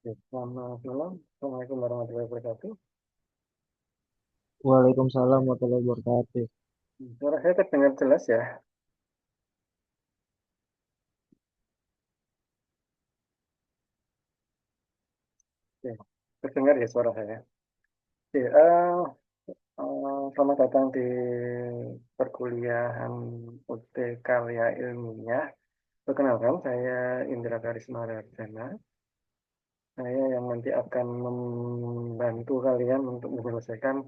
Selamat malam. Assalamualaikum warahmatullahi wabarakatuh. Waalaikumsalam warahmatullahi wabarakatuh. Suara saya terdengar jelas ya? Oke. Terdengar ya suara saya. Oke, selamat datang di perkuliahan UT Karya Ilmiah. Perkenalkan, saya Indra Karisma Rardana. Saya yang nanti akan membantu kalian untuk menyelesaikan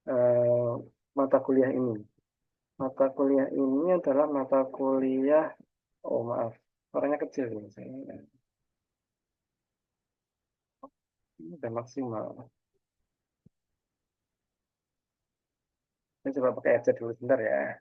eh, mata kuliah ini. Mata kuliah ini adalah mata kuliah, oh maaf, suaranya kecil ya. Ini udah maksimal. Saya coba pakai headset dulu sebentar ya.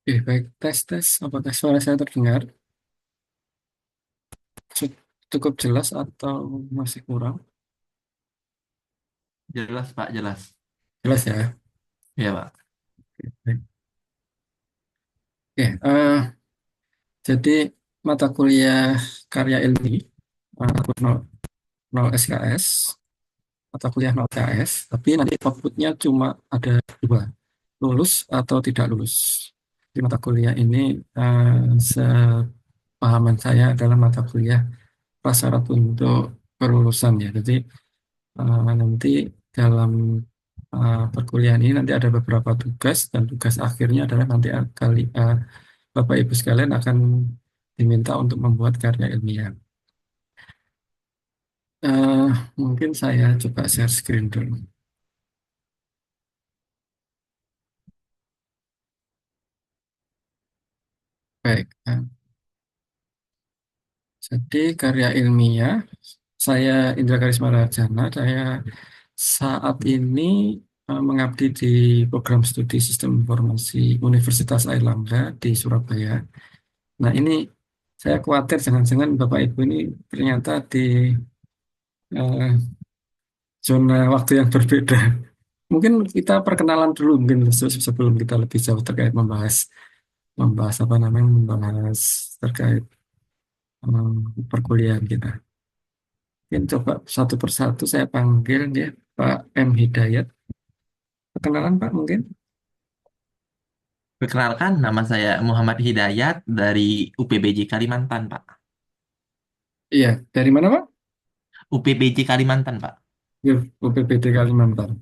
Oke, baik. Tes, tes. Apakah suara saya terdengar? Cukup jelas atau masih kurang? Jelas Pak, jelas. Jelas ya. Ya Pak. Baik. Oke, jadi mata kuliah karya ilmiah aku 0 SKS, mata kuliah 0 KS, tapi nanti outputnya cuma ada dua, lulus atau tidak lulus. Di mata kuliah ini, sepahaman saya adalah mata kuliah prasyarat untuk kelulusan ya. Jadi nanti dalam perkuliahan ini nanti ada beberapa tugas dan tugas akhirnya adalah nanti Bapak Ibu sekalian akan diminta untuk membuat karya ilmiah. Eh, Mungkin saya coba share screen dulu. Baik, jadi karya ilmiah saya Indra Karisma Rajana. Saya saat ini mengabdi di program studi Sistem Informasi Universitas Airlangga di Surabaya. Nah, ini saya khawatir jangan-jangan Bapak Ibu ini ternyata di eh, zona waktu yang berbeda. Mungkin kita perkenalan dulu mungkin sebelum kita lebih jauh terkait membahas membahas apa namanya membahas terkait perkuliahan kita. Mungkin coba satu persatu saya panggil ya Pak M Hidayat. Perkenalan Pak mungkin. Perkenalkan, nama saya Muhammad Hidayat dari UPBJ Kalimantan, Pak. Iya, dari mana Pak? UPBJ Kalimantan, Pak. Ya, UPPT Kalimantan.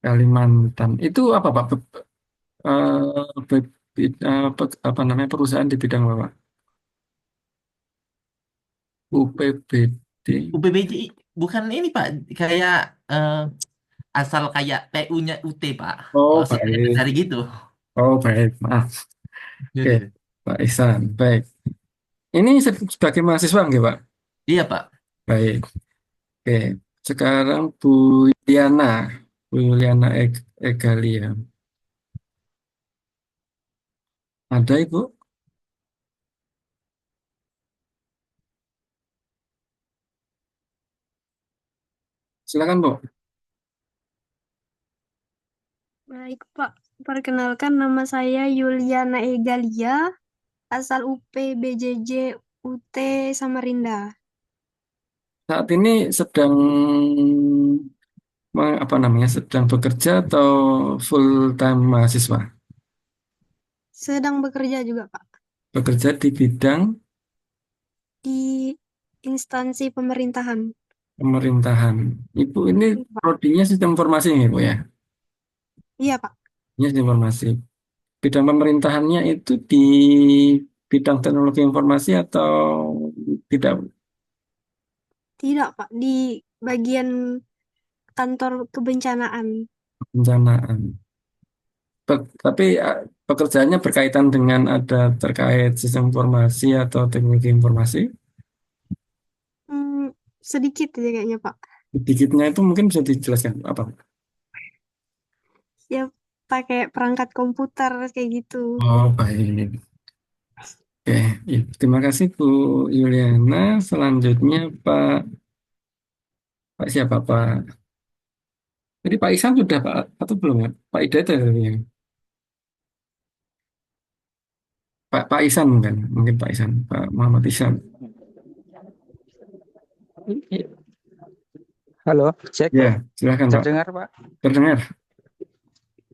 Kalimantan. Itu apa Pak? Apa namanya perusahaan di bidang apa Pak? UPBD. UPBJ bukan ini, Pak. Kayak eh, asal kayak PU-nya UT, Pak. Oh Oh, si ada baik. dari gitu. Oh baik. Maaf. Iya, Oke, iya. Pak Ihsan. Baik. Ini sebagai mahasiswa nggak Pak? Iya, Pak. Baik. Oke. Sekarang Bu Liana. Bu Liana Egalia. Ada Ibu? Silakan Bu. Baik, Pak. Perkenalkan nama saya Yuliana Egalia, asal UP BJJ UT Samarinda. Saat ini sedang apa namanya, sedang bekerja atau full time mahasiswa? Sedang bekerja juga, Pak, Bekerja di bidang di instansi pemerintahan. pemerintahan. Ibu ini Iya, Pak. prodinya sistem informasi nih, Bu ya? Iya, Pak. Ini sistem informasi. Bidang pemerintahannya itu di bidang teknologi informasi atau tidak, Tidak, Pak. Di bagian kantor kebencanaan. bencanaan? Tapi pekerjaannya berkaitan dengan ada terkait sistem informasi atau teknologi informasi. Hmm, sedikit aja kayaknya, Pak. Sedikitnya itu mungkin bisa dijelaskan apa? Ya, pakai perangkat komputer kayak gitu. Oh, baik. Oke, ya, terima kasih Bu Yuliana. Selanjutnya Pak siapa Pak? Jadi Pak Isan sudah Pak atau belum ya? Pak Hidayat ya tadi ya? Pak Isan mungkin Pak Isan, Pak Muhammad Isan. Halo, cek. Ya, silakan Pak. Terdengar, Pak? Terdengar.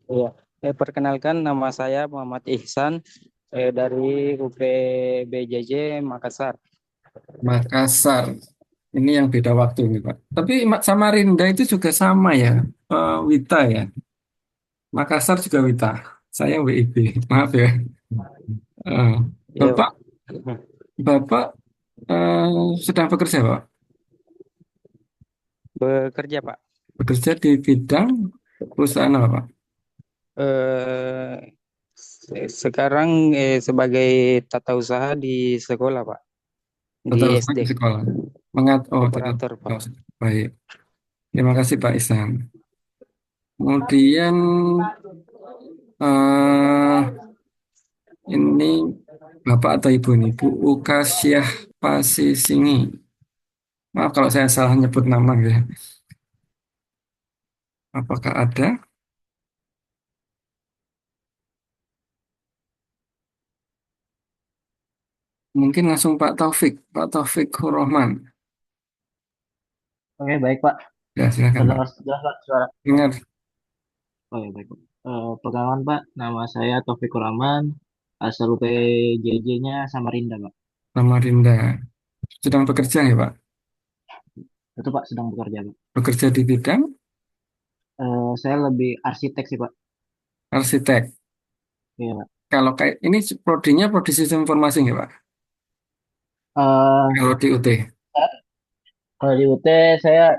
Iya. Perkenalkan, nama saya Muhammad Ihsan dari UPBJJ Makassar. Makassar. Ini yang beda waktu ini Pak. Tapi Samarinda itu juga sama ya, Wita ya. Makassar juga Wita. Saya WIB. Maaf ya. Eh, Iya, Bapak, Pak. Bapak sedang bekerja Pak. Bekerja, Pak. Bekerja di bidang perusahaan apa Pak? Eh, Sekarang sebagai tata usaha di sekolah, Pak. Di Tata usaha SD. di sekolah. Tidak. Operator, Pak. Oh, baik. Terima kasih Pak Isan. Kemudian eh ini Bapak atau Ibu ini Bu Ukasyah Pasisini. Maaf kalau saya salah nyebut nama ya. Apakah ada? Mungkin langsung Pak Taufik. Pak Taufik Rohman. Oke, baik Pak. Ya, silakan Pak. Terdengar jelas Pak suara. Dengar Oh ya, baik Pak. Perkenalkan Pak, nama saya Taufikur Rahman, asal UPJJ-nya Samarinda Pak. Samarinda. Sedang bekerja ya Pak? Itu Pak sedang bekerja Pak. Bekerja di bidang Saya lebih arsitek sih Pak. arsitek. Iya Pak. Kalau kayak ini prodinya prodi sistem informasi nggak Pak? Eh, Kalau di UT, Kalau di UT saya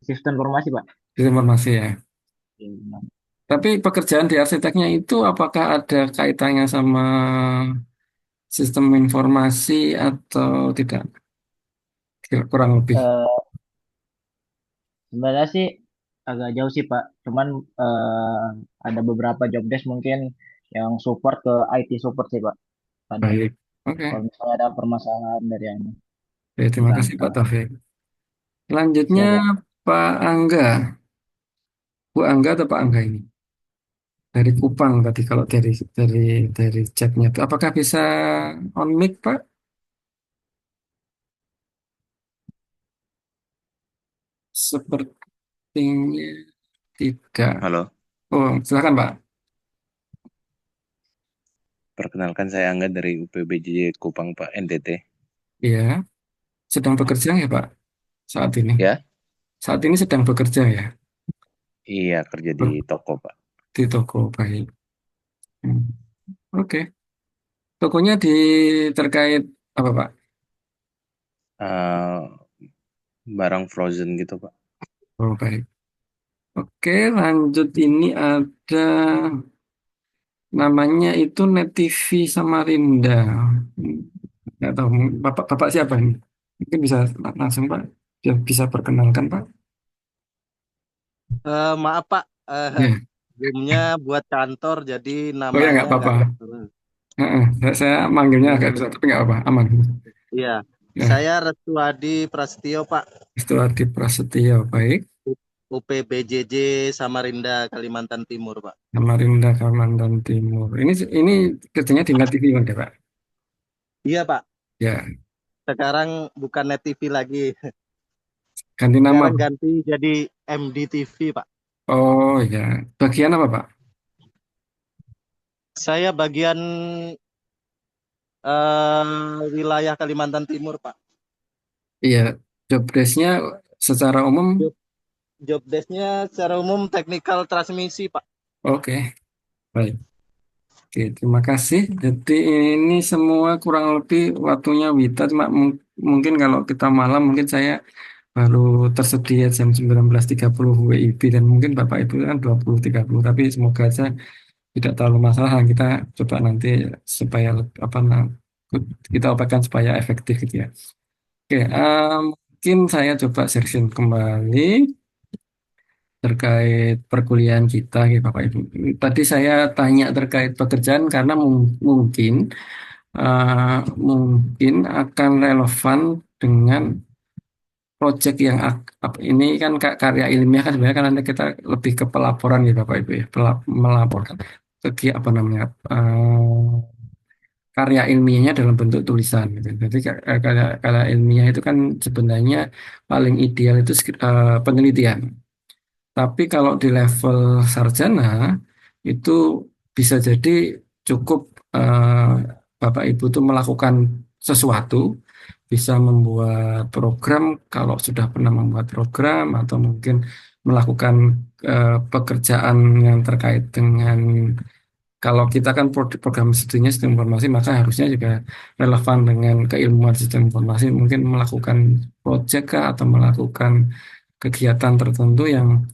sistem informasi Pak. sistem informasi ya. Iya, benar. Tapi pekerjaan di arsiteknya itu apakah ada kaitannya sama sistem informasi atau tidak? Kurang lebih. Eh, Sebenarnya sih agak jauh sih Pak. Cuman ada beberapa job desk mungkin yang support ke IT support sih Pak. Kadang Baik. Oke. kalau misalnya ada permasalahan dari yang Oke, di terima kasih Pak kantor. Taufik. Selanjutnya Siap Pak. Pak Angga. Bu Angga atau Pak Angga ini? Dari Kupang tadi kalau dari chatnya itu. Apakah bisa on mic Pak? Sepertinya tidak. Halo, Oh, silakan Pak. perkenalkan saya Angga dari UPBJ Kupang Pak NTT. Iya, sedang bekerja ya Pak saat ini? Ya, Saat ini sedang bekerja ya iya kerja di toko Pak. di toko baik. Hmm. Oke, tokonya terkait apa Pak? Eh, Barang frozen gitu Pak. Oh baik. Oke, lanjut ini ada namanya itu Net TV Samarinda. Nggak tahu, bapak siapa ini? Mungkin bisa langsung Pak, dia bisa perkenalkan Pak. Maaf Pak, Ya, sebelumnya buat kantor jadi oh ya namanya nggak nggak apa-apa. kebetulan. Saya manggilnya agak Hmm, susah, tapi nggak apa, aman. Iya, Ya, saya Restuadi Prasetyo Pak. itu Adi Prasetyo, baik. UPBJJ Samarinda Kalimantan Timur, Pak. Samarinda, Kalimantan Timur. Ini kerjanya di Net TV kan, ya, Pak? Iya, Pak. Ya, Sekarang bukan Net TV lagi. ganti nama. Sekarang ganti jadi MDTV, Pak. Oh ya, bagian apa, Pak? Saya bagian wilayah Kalimantan Timur, Pak. Iya, job desk-nya secara umum. Job desk-nya secara umum teknikal transmisi, Pak. Oke, baik. Oke, terima kasih. Jadi ini semua kurang lebih waktunya Wita, cuma mungkin kalau kita malam mungkin saya baru tersedia jam 19.30 WIB dan mungkin Bapak Ibu kan 20.30, tapi semoga saja tidak terlalu masalah. Kita coba nanti supaya kita upayakan supaya efektif gitu ya. Oke, mungkin saya coba sharing kembali terkait perkuliahan kita, gitu, Bapak Ibu. Tadi saya tanya terkait pekerjaan karena mungkin akan relevan dengan proyek yang ini kan karya ilmiah kan sebenarnya kan nanti kita lebih ke pelaporan gitu Bapak Ibu ya, melaporkan apa namanya karya ilmiahnya dalam bentuk tulisan gitu. Jadi karya ilmiah itu kan sebenarnya paling ideal itu penelitian. Tapi kalau di level sarjana itu bisa jadi cukup Bapak Ibu itu melakukan sesuatu, bisa membuat program kalau sudah pernah membuat program atau mungkin melakukan pekerjaan yang terkait dengan kalau kita kan program studinya sistem informasi maka harusnya juga relevan dengan keilmuan sistem informasi, mungkin melakukan proyek kah, atau melakukan kegiatan tertentu yang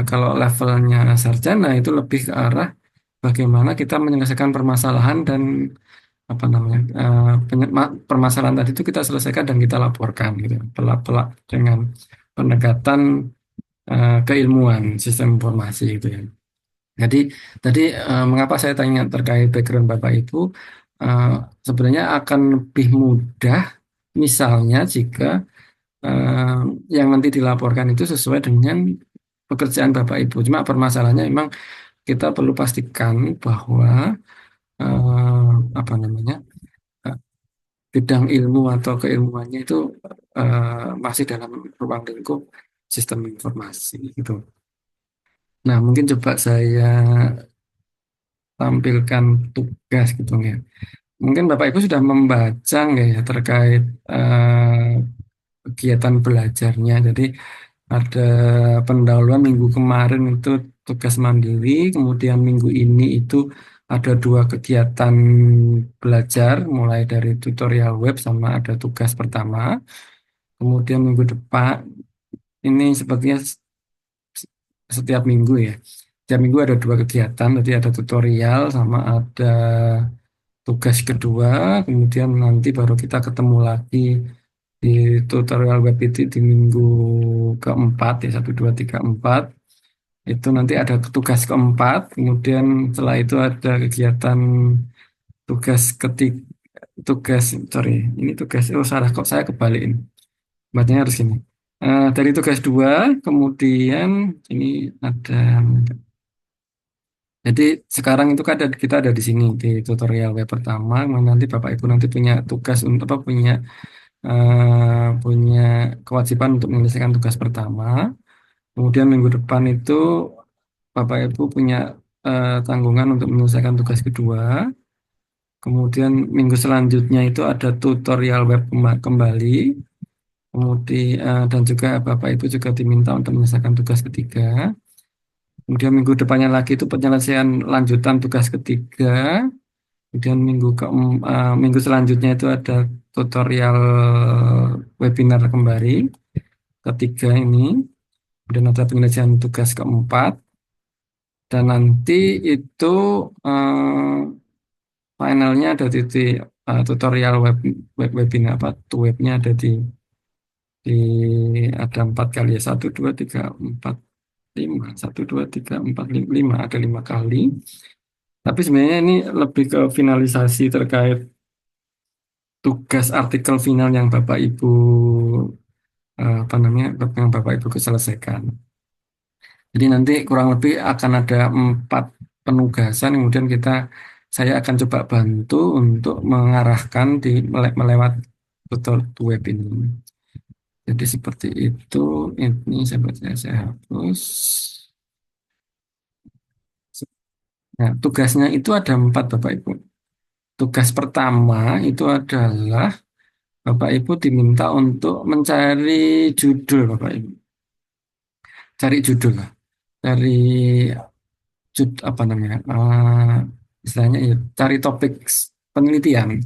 kalau levelnya sarjana itu lebih ke arah bagaimana kita menyelesaikan permasalahan dan apa namanya permasalahan tadi itu kita selesaikan dan kita laporkan gitu pelak dengan pendekatan keilmuan sistem informasi gitu ya. Jadi tadi mengapa saya tanya terkait background Bapak Ibu, eh, sebenarnya akan lebih mudah misalnya jika eh, yang nanti dilaporkan itu sesuai dengan pekerjaan Bapak Ibu. Cuma permasalahannya memang kita perlu pastikan bahwa apa namanya eh, bidang ilmu atau keilmuannya itu masih dalam ruang lingkup sistem informasi gitu. Nah, mungkin coba saya tampilkan tugas gitu ya. Mungkin Bapak Ibu sudah membaca nggak ya terkait kegiatan belajarnya. Jadi ada pendahuluan minggu kemarin itu tugas mandiri, kemudian minggu ini itu ada 2 kegiatan belajar, mulai dari tutorial web sama ada tugas pertama. Kemudian minggu depan ini sepertinya setiap minggu ya. Setiap minggu ada 2 kegiatan, jadi ada tutorial sama ada tugas kedua, kemudian nanti baru kita ketemu lagi di tutorial web itu di minggu keempat ya 1, 2, 3, 4 itu nanti ada tugas keempat, kemudian setelah itu ada kegiatan tugas ini tugas salah kok saya kebalikin bacanya harus gini. Dari tugas 2 kemudian ini ada. Jadi sekarang itu kan kita ada di sini di tutorial web pertama. Nanti Bapak Ibu nanti punya tugas untuk apa punya kewajiban untuk menyelesaikan tugas pertama. Kemudian minggu depan itu Bapak Ibu punya tanggungan untuk menyelesaikan tugas kedua. Kemudian minggu selanjutnya itu ada tutorial web kembali. Kemudian dan juga Bapak Ibu juga diminta untuk menyelesaikan tugas ketiga. Kemudian minggu depannya lagi itu penyelesaian lanjutan tugas ketiga. Kemudian minggu selanjutnya itu ada tutorial webinar kembali ketiga ini. Kemudian ada penyelesaian tugas keempat. Dan nanti itu finalnya ada di tutorial webinar apa webnya ada di ada 4 kali ya 1, 2, 3, 4, 5 1, 2, 3, 4, 5 ada 5 kali. Tapi sebenarnya ini lebih ke finalisasi terkait tugas artikel final yang Bapak Ibu apa namanya yang Bapak Ibu selesaikan. Jadi nanti kurang lebih akan ada 4 penugasan, kemudian saya akan coba bantu untuk mengarahkan melewat tutor web ini. Jadi seperti itu. Ini saya hapus. Nah, tugasnya itu ada 4 Bapak Ibu. Tugas pertama itu adalah Bapak Ibu diminta untuk mencari judul Bapak Ibu. Cari judul lah. Cari apa namanya? Istilahnya ya, cari topik penelitian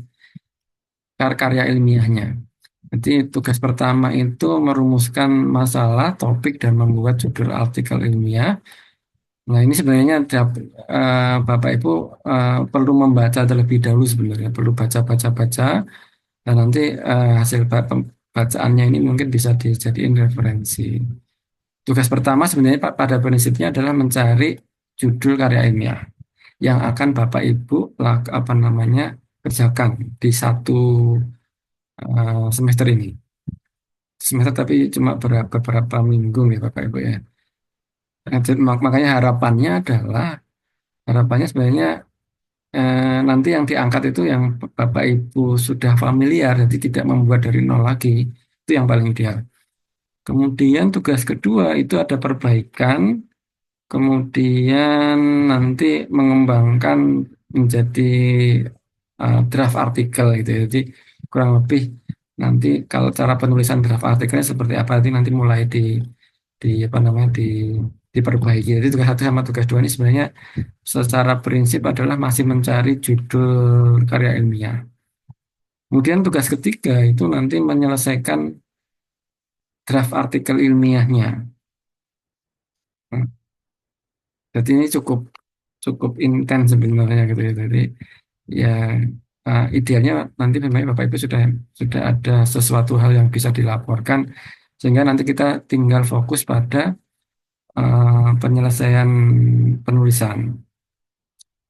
karya ilmiahnya. Jadi tugas pertama itu merumuskan masalah, topik, dan membuat judul artikel ilmiah. Nah, ini sebenarnya Bapak Ibu perlu membaca terlebih dahulu sebenarnya, perlu baca-baca-baca, dan nanti hasil bacaannya ini mungkin bisa dijadiin referensi. Tugas pertama sebenarnya pada prinsipnya adalah mencari judul karya ilmiah yang akan Bapak Ibu apa namanya kerjakan di satu semester ini. Semester tapi cuma beberapa minggu ya Bapak Ibu ya. Makanya harapannya sebenarnya nanti yang diangkat itu yang Bapak Ibu sudah familiar, jadi tidak membuat dari nol lagi. Itu yang paling ideal. Kemudian tugas kedua itu ada perbaikan, kemudian nanti mengembangkan menjadi draft artikel gitu ya. Jadi kurang lebih nanti kalau cara penulisan draft artikelnya seperti apa nanti mulai di apa namanya diperbaiki. Jadi tugas satu sama tugas dua ini sebenarnya secara prinsip adalah masih mencari judul karya ilmiah. Kemudian tugas ketiga itu nanti menyelesaikan draft artikel ilmiahnya. Jadi ini cukup cukup intens sebenarnya gitu ya. Jadi ya idealnya nanti memang Bapak Ibu sudah ada sesuatu hal yang bisa dilaporkan sehingga nanti kita tinggal fokus pada penyelesaian penulisan.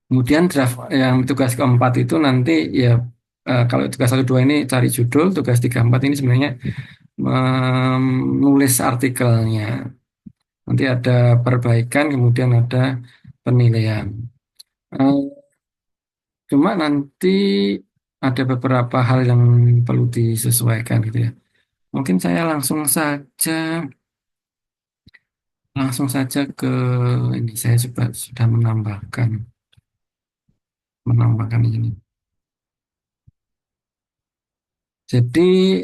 Kemudian draft yang tugas keempat itu nanti ya kalau tugas 1 2 ini cari judul, tugas 3 4 ini sebenarnya menulis artikelnya. Nanti ada perbaikan, kemudian ada penilaian. Eh, Cuma nanti ada beberapa hal yang perlu disesuaikan gitu ya. Mungkin saya langsung saja ke ini. Saya sudah menambahkan ini. Jadi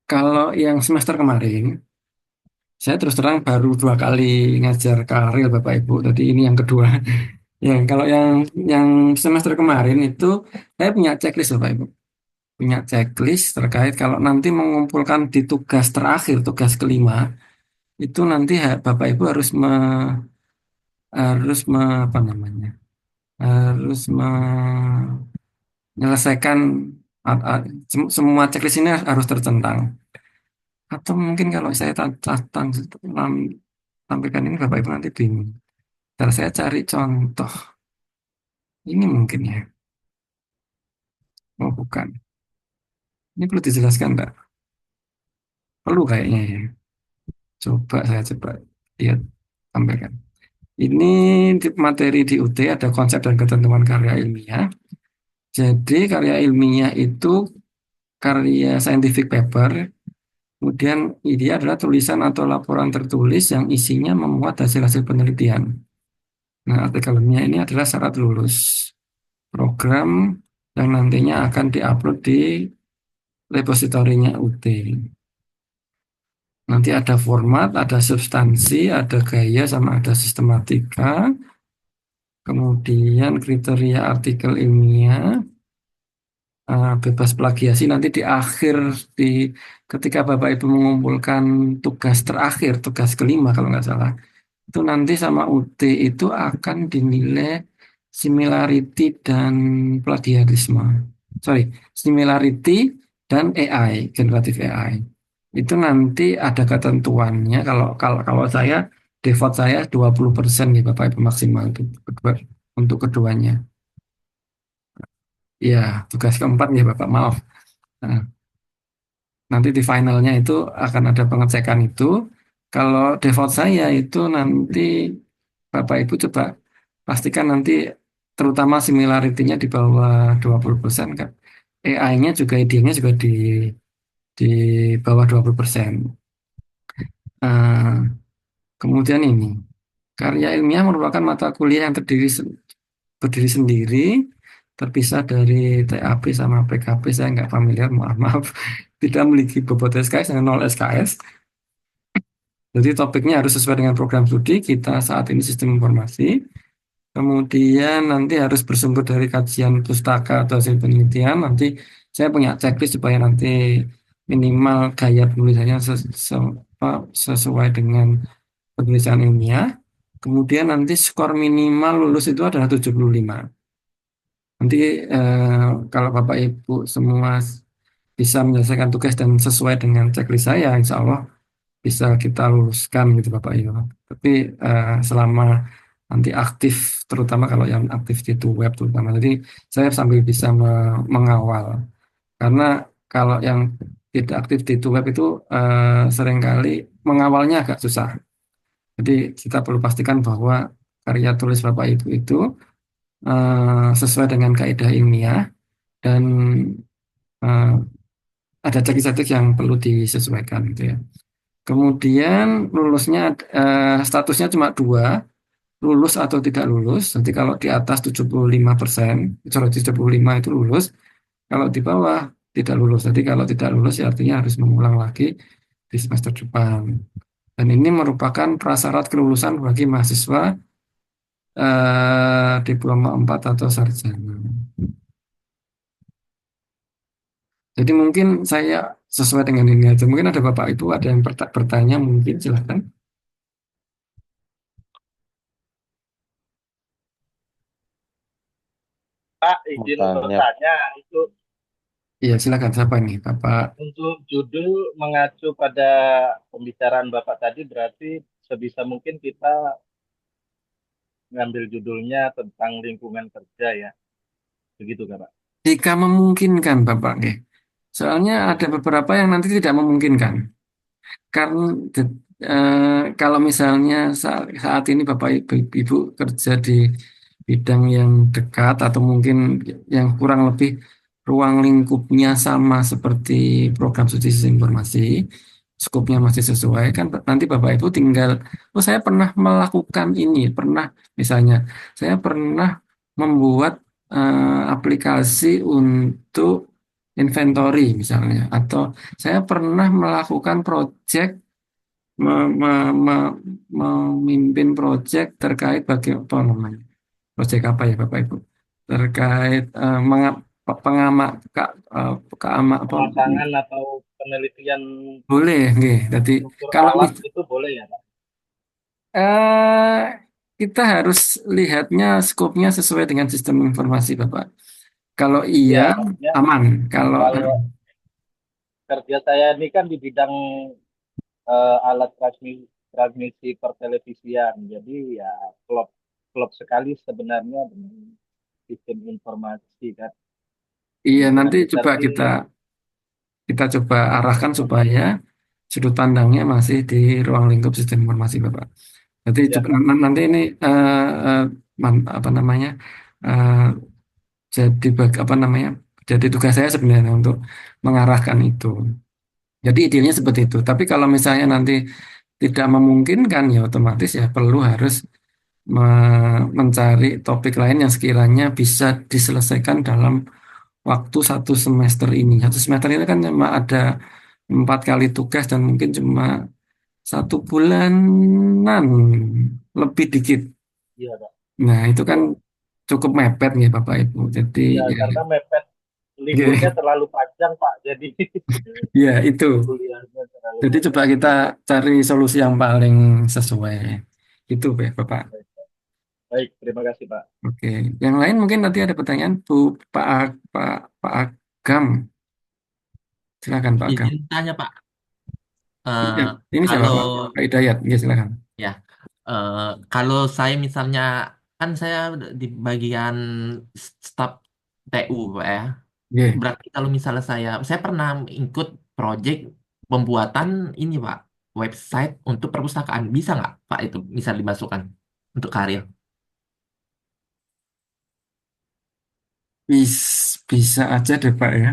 kalau yang semester kemarin, saya terus terang baru 2 kali ngajar karil Bapak Ibu. Tadi ini yang kedua. Ya, kalau yang semester kemarin itu saya punya checklist Bapak Ibu. Punya checklist terkait kalau nanti mengumpulkan di tugas terakhir, tugas kelima, itu nanti Bapak Ibu apa namanya? Harus menyelesaikan semua checklist ini harus tercentang. Atau mungkin kalau saya tampilkan ini Bapak Ibu nanti bingung. Kalau saya cari contoh, ini mungkin ya. Oh bukan. Ini perlu dijelaskan enggak? Perlu kayaknya ya. Saya coba lihat tampilkan. Ini materi di UT ada konsep dan ketentuan karya ilmiah. Jadi karya ilmiah itu karya scientific paper. Kemudian ini adalah tulisan atau laporan tertulis yang isinya memuat hasil-hasil penelitian. Nah, artikel ilmiah ini adalah syarat lulus program yang nantinya akan diupload di repositorinya UT. Nanti ada format, ada substansi, ada gaya, sama ada sistematika. Kemudian kriteria artikel ilmiah, bebas plagiasi. Nanti di akhir, ketika Bapak Ibu mengumpulkan tugas terakhir, tugas kelima kalau nggak salah, itu nanti sama UT itu akan dinilai similarity dan plagiarisme. Sorry, similarity dan AI, generative AI. Itu nanti ada ketentuannya. Kalau saya default saya 20% nih Bapak Ibu maksimal untuk keduanya. Ya, tugas keempat ya Bapak, maaf. Nah, Nanti di finalnya itu akan ada pengecekan itu. Kalau default saya itu nanti Bapak Ibu coba pastikan nanti terutama similarity-nya di bawah 20% kan. AI-nya juga ide-nya juga di bawah 20%. Eh, kemudian ini karya ilmiah merupakan mata kuliah yang berdiri sendiri, terpisah dari TAP sama PKP. Saya nggak familiar, mohon maaf. Tidak memiliki bobot SKS dan 0 SKS. Jadi topiknya harus sesuai dengan program studi kita saat ini sistem informasi. Kemudian nanti harus bersumber dari kajian pustaka atau hasil penelitian. Nanti saya punya checklist supaya nanti minimal gaya penulisannya sesuai dengan penulisan ilmiah. Kemudian nanti skor minimal lulus itu adalah 75. Nanti kalau Bapak Ibu semua bisa menyelesaikan tugas dan sesuai dengan checklist saya, insya Allah bisa kita luluskan gitu Bapak Ibu. Tapi selama nanti aktif, terutama kalau yang aktif di itu web terutama, jadi saya sambil bisa mengawal. Karena kalau yang tidak aktif di itu web itu seringkali mengawalnya agak susah. Jadi kita perlu pastikan bahwa karya tulis Bapak Ibu itu sesuai dengan kaidah ilmiah dan eh, ada cekik-cekik yang perlu disesuaikan gitu ya. Kemudian lulusnya statusnya cuma dua, lulus atau tidak lulus. Nanti kalau di atas 75%, sorry 75 itu lulus, kalau di bawah tidak lulus. Jadi kalau tidak lulus ya artinya harus mengulang lagi di semester depan. Dan ini merupakan prasyarat kelulusan bagi mahasiswa diploma 4 atau sarjana. Jadi mungkin saya sesuai dengan ini aja. Mungkin ada Bapak Ibu ada yang bertanya mungkin silahkan. Pak, izin Mau tanya. bertanya itu Iya silakan siapa ini Bapak? untuk judul mengacu pada pembicaraan Bapak tadi berarti sebisa mungkin kita ngambil judulnya tentang lingkungan kerja ya. Begitu kan, Pak? Jika memungkinkan Bapak, nggih. Soalnya ada beberapa yang nanti tidak memungkinkan. Karena kalau misalnya saat ini Bapak Ibu kerja di bidang yang dekat atau mungkin yang kurang lebih ruang lingkupnya sama seperti program studi sistem informasi, skopnya masih sesuai kan nanti Bapak Ibu tinggal, oh saya pernah melakukan ini, pernah misalnya saya pernah membuat aplikasi untuk inventory misalnya, atau saya pernah melakukan project memimpin proyek terkait bagi apa namanya proyek apa ya Bapak Ibu terkait pengamak keamak apa Pemasangan atau penelitian boleh nggih. Jadi struktur kalau alat itu boleh ya, Pak? eh, kita harus lihatnya skopnya sesuai dengan sistem informasi Bapak. Kalau iya Iya, maksudnya aman. Kalau kalau kerja saya ini kan di bidang alat transmisi pertelevisian. Jadi ya klop klop sekali sebenarnya dengan sistem informasi kan. iya Kemungkinan nanti besar coba sih kita coba arahkan supaya sudut pandangnya masih di ruang lingkup sistem informasi Bapak. Jadi ya, Pak. nanti ini apa namanya eh, jadi apa namanya jadi tugas saya sebenarnya untuk mengarahkan itu. Jadi idealnya seperti itu. Tapi kalau misalnya nanti tidak memungkinkan ya otomatis ya perlu harus mencari topik lain yang sekiranya bisa diselesaikan dalam waktu satu semester ini. Satu semester ini kan cuma ada 4 kali tugas dan mungkin cuma 1 bulanan lebih dikit. Iya, Pak. Nah, itu kan Iya. cukup mepet nih Bapak Ibu. Jadi Ya, ya, karena mepet liburnya ya, terlalu panjang, Pak. Jadi ya, itu. kuliahnya terlalu Jadi coba panjang. kita cari solusi yang paling sesuai. Itu ya Bapak. Baik, terima kasih, Pak. Oke. Yang lain mungkin nanti ada pertanyaan Bu Pak Agam. Silakan Pak Agam. Izin tanya Pak, Ya, Eh, ini siapa kalau Pak Hidayat? Ya, silakan. ya eh, kalau saya misalnya kan saya di bagian staf TU Pak ya. Ya. Berarti kalau misalnya saya pernah ikut project pembuatan ini Pak, website untuk perpustakaan. Bisa nggak Pak itu bisa dimasukkan untuk karir? Bisa aja deh Pak ya.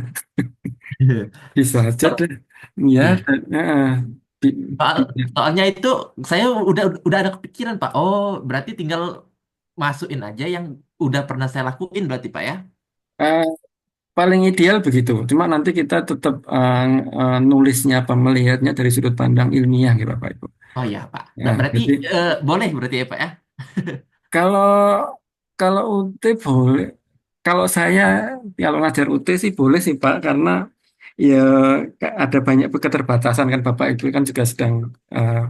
Bisa aja So- deh. Ya, Iya. bi- Soal- bi- Soalnya itu saya udah ada kepikiran Pak. Oh, berarti tinggal masukin aja yang udah pernah saya lakuin berarti Pak ya. eh, paling ideal begitu. Cuma nanti kita tetap nulisnya apa melihatnya dari sudut pandang ilmiah gitu Bapak Ibu. Oh iya Pak. Ya, Nah, berarti jadi boleh berarti ya Pak ya. kalau kalau UT boleh, kalau saya kalau ngajar UT sih boleh sih Pak, karena ya ada banyak keterbatasan kan Bapak Ibu kan juga sedang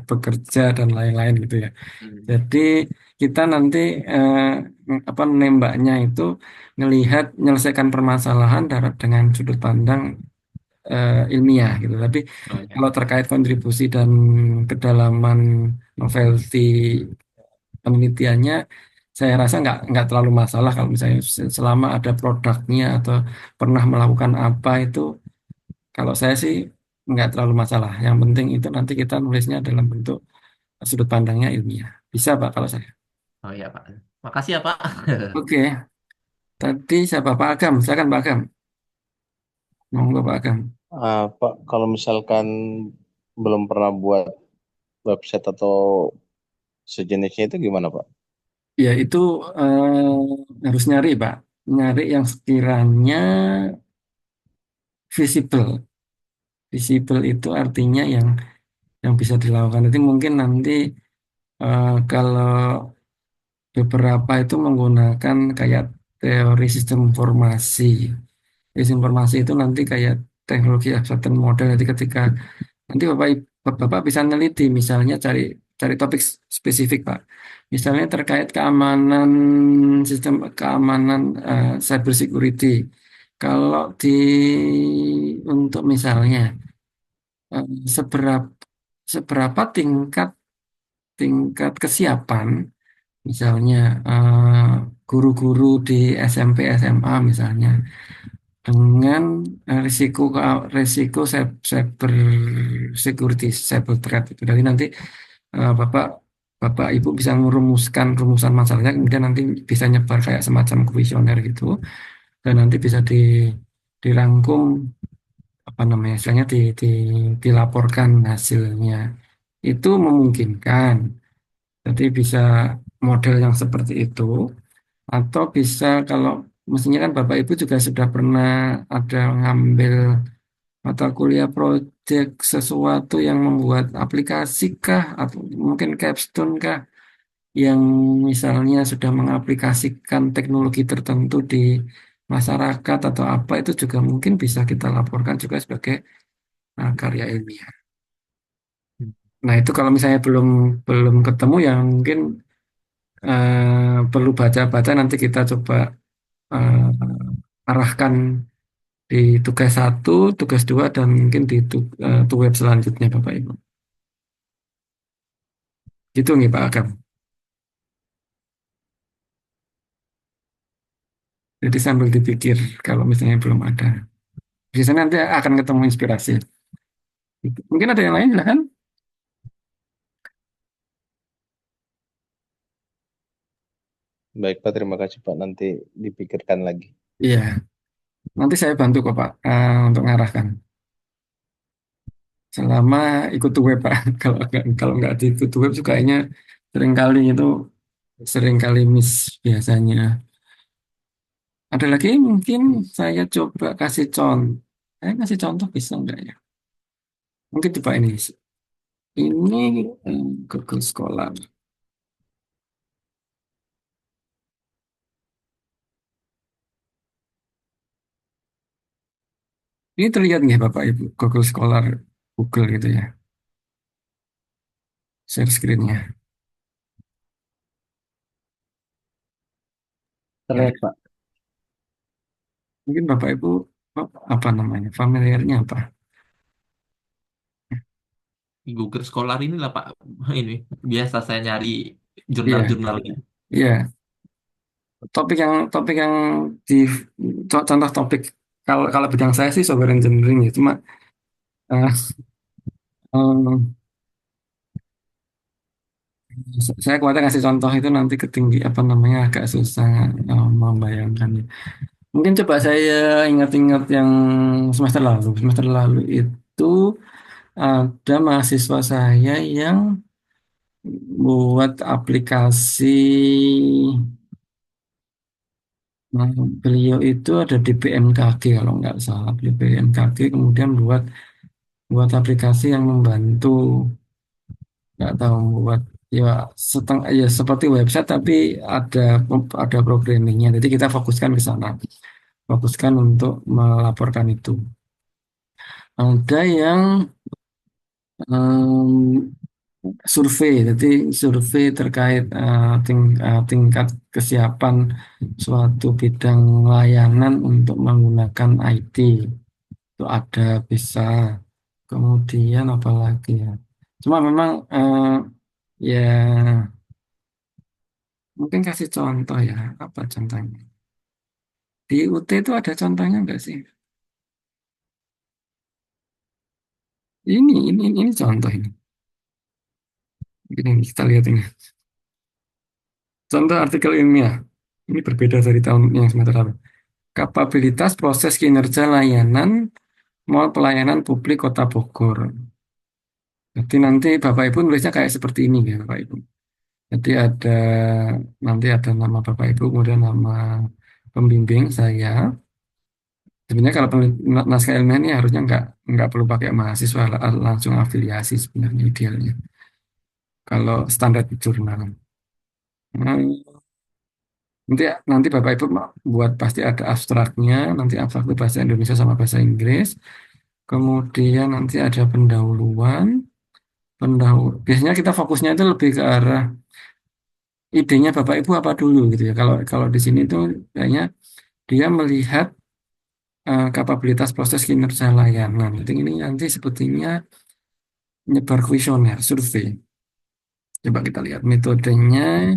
bekerja dan lain-lain gitu ya. Hmm. Jadi kita nanti apa nembaknya itu ngelihat menyelesaikan permasalahan dengan sudut pandang ilmiah gitu. Tapi Oh iya. kalau terkait kontribusi dan kedalaman novelty penelitiannya, saya rasa nggak terlalu masalah kalau misalnya selama ada produknya atau pernah melakukan apa itu, kalau saya sih nggak terlalu masalah. Yang penting itu nanti kita nulisnya dalam bentuk sudut pandangnya ilmiah. Bisa Pak kalau saya. Oh iya Pak. Makasih ya Pak. Oke, tadi siapa Pak Agam? Silakan Pak Agam. Monggo Pak Agam. Pak, kalau misalkan belum pernah buat website atau sejenisnya itu gimana, Pak? Ya itu harus nyari Pak. Nyari yang sekiranya visible. Visible itu artinya yang bisa dilakukan. Nanti mungkin nanti kalau beberapa itu menggunakan kayak teori sistem informasi. Sistem informasi itu nanti kayak teknologi abstraction model. Jadi ketika nanti Bapak bisa neliti, misalnya cari cari topik spesifik, Pak. Misalnya terkait keamanan sistem keamanan cyber security. Kalau untuk misalnya eh, seberapa seberapa tingkat tingkat kesiapan, misalnya guru-guru di SMP SMA misalnya dengan risiko cyber security, cyber threat itu. Jadi nanti Bapak Bapak Ibu bisa merumuskan rumusan masalahnya, kemudian nanti bisa nyebar kayak semacam kuesioner gitu, dan nanti bisa dirangkum apa namanya, istilahnya dilaporkan hasilnya. Itu memungkinkan. Jadi bisa model yang seperti itu, atau bisa kalau mestinya kan Bapak Ibu juga sudah pernah ada ngambil mata kuliah proyek sesuatu yang membuat aplikasi kah, atau mungkin capstone kah, yang misalnya sudah mengaplikasikan teknologi tertentu di masyarakat atau apa, itu juga mungkin bisa kita laporkan juga sebagai karya ilmiah. Nah itu kalau misalnya belum belum ketemu yang mungkin perlu baca-baca, nanti kita coba arahkan di tugas satu, tugas dua, dan mungkin di web selanjutnya Bapak Ibu. Gitu nih Pak Agam. Jadi sambil dipikir kalau misalnya belum ada. Biasanya nanti akan ketemu inspirasi. Gitu. Mungkin ada yang lain, silahkan. Baik, Pak, terima kasih, Pak. Nanti dipikirkan lagi. Iya, nanti saya bantu kok Pak untuk mengarahkan. Selama ikut web Pak. Kalau nggak diikut web juga kayaknya seringkali miss biasanya. Ada lagi mungkin saya coba kasih contoh. Saya kasih contoh bisa enggak ya? Mungkin coba ini. Ini Google Scholar. Ini terlihat nggak Bapak Ibu? Google Scholar Google gitu ya. Share screen-nya. Ya, Terlihat, Pak. mungkin Bapak Ibu apa namanya? Familiarnya apa? Google Scholar inilah Pak. Ini biasa saya nyari Iya, jurnal-jurnal gitu. iya. Topik yang di contoh topik, kalau kalau bidang saya sih software engineering ya. Cuma Eh, em, saya khawatir ngasih contoh itu nanti ketinggi apa namanya agak susah membayangkannya. Mungkin coba saya ingat-ingat yang semester lalu. Semester lalu itu ada mahasiswa saya yang buat aplikasi. Nah, beliau itu ada di BMKG kalau nggak salah di BMKG kemudian buat buat aplikasi yang membantu nggak tahu buat ya setengah ya seperti website tapi ada ada programmingnya. Jadi kita fokuskan ke sana, fokuskan untuk melaporkan itu. Ada yang em, survei, jadi survei terkait tingkat kesiapan suatu bidang layanan untuk menggunakan IT. Itu ada bisa. Kemudian apa lagi ya? Cuma memang ya mungkin kasih contoh ya. Apa contohnya? Di UT itu ada contohnya enggak sih? Ini contoh ini. Ini kita lihat ini. Contoh artikel ilmiah. Ini berbeda dari tahun yang semester lalu. Kapabilitas proses kinerja layanan mall pelayanan publik Kota Bogor. Jadi nanti Bapak Ibu nulisnya kayak seperti ini ya Bapak Ibu. Jadi nanti ada nama Bapak Ibu, kemudian nama pembimbing saya. Sebenarnya kalau naskah ilmiah ini harusnya nggak perlu pakai mahasiswa, langsung afiliasi sebenarnya idealnya. Kalau standar jurnal. Nah, nanti nanti Bapak Ibu buat pasti ada abstraknya, nanti abstrak itu bahasa Indonesia sama bahasa Inggris. Kemudian nanti ada pendahuluan. Biasanya kita fokusnya itu lebih ke arah idenya Bapak Ibu apa dulu gitu ya. Kalau kalau di sini tuh kayaknya dia melihat kapabilitas proses kinerja layanan. Jadi ini nanti sepertinya nyebar kuesioner, survei. Coba kita lihat metodenya.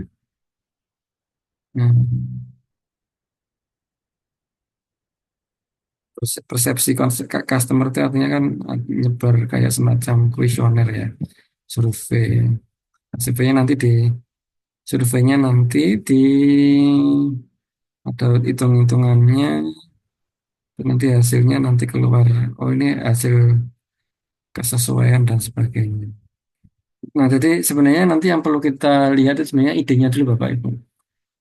Hmm, persepsi customer itu artinya kan nyebar kayak semacam kuesioner ya, survei. Surveinya nanti di surveinya nanti di ada hitung-hitungannya, nanti hasilnya nanti keluar. Oh ini hasil kesesuaian dan sebagainya. Nah, jadi sebenarnya nanti yang perlu kita lihat itu sebenarnya idenya dulu Bapak Ibu.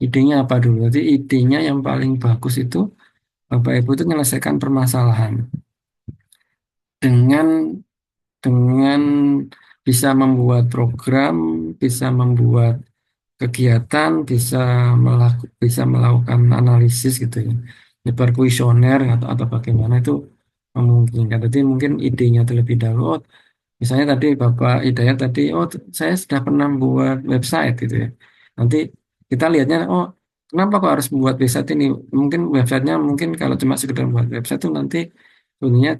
Idenya apa dulu? Jadi idenya yang paling bagus itu Bapak Ibu itu menyelesaikan permasalahan dengan dengan bisa membuat program, bisa membuat kegiatan, bisa melakukan analisis gitu ya. Nyebar kuesioner atau bagaimana itu memungkinkan. Jadi mungkin idenya terlebih dahulu. Oh, misalnya tadi Bapak Hidayat tadi, oh saya sudah pernah buat website gitu ya. Nanti kita lihatnya, oh kenapa kok harus membuat website ini? Mungkin websitenya mungkin kalau cuma sekedar buat website itu nanti sebenarnya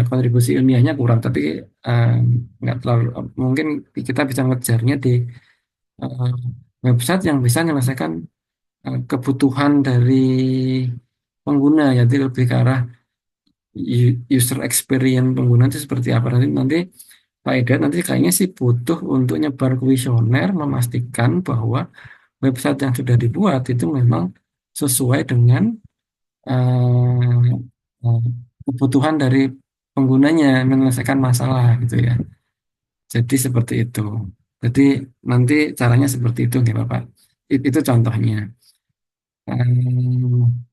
kontribusi ilmiahnya kurang, tapi eh, nggak terlalu. Mungkin kita bisa ngejarnya di eh, website yang bisa menyelesaikan kebutuhan dari pengguna, jadi lebih ke arah user experience pengguna itu seperti apa nanti Pak Eda nanti kayaknya sih butuh untuk nyebar kuesioner memastikan bahwa website yang sudah dibuat itu memang sesuai dengan eh, eh, kebutuhan dari penggunanya menyelesaikan masalah gitu ya. Jadi seperti itu. Jadi nanti caranya seperti itu nggak Bapak. Itu contohnya. Em,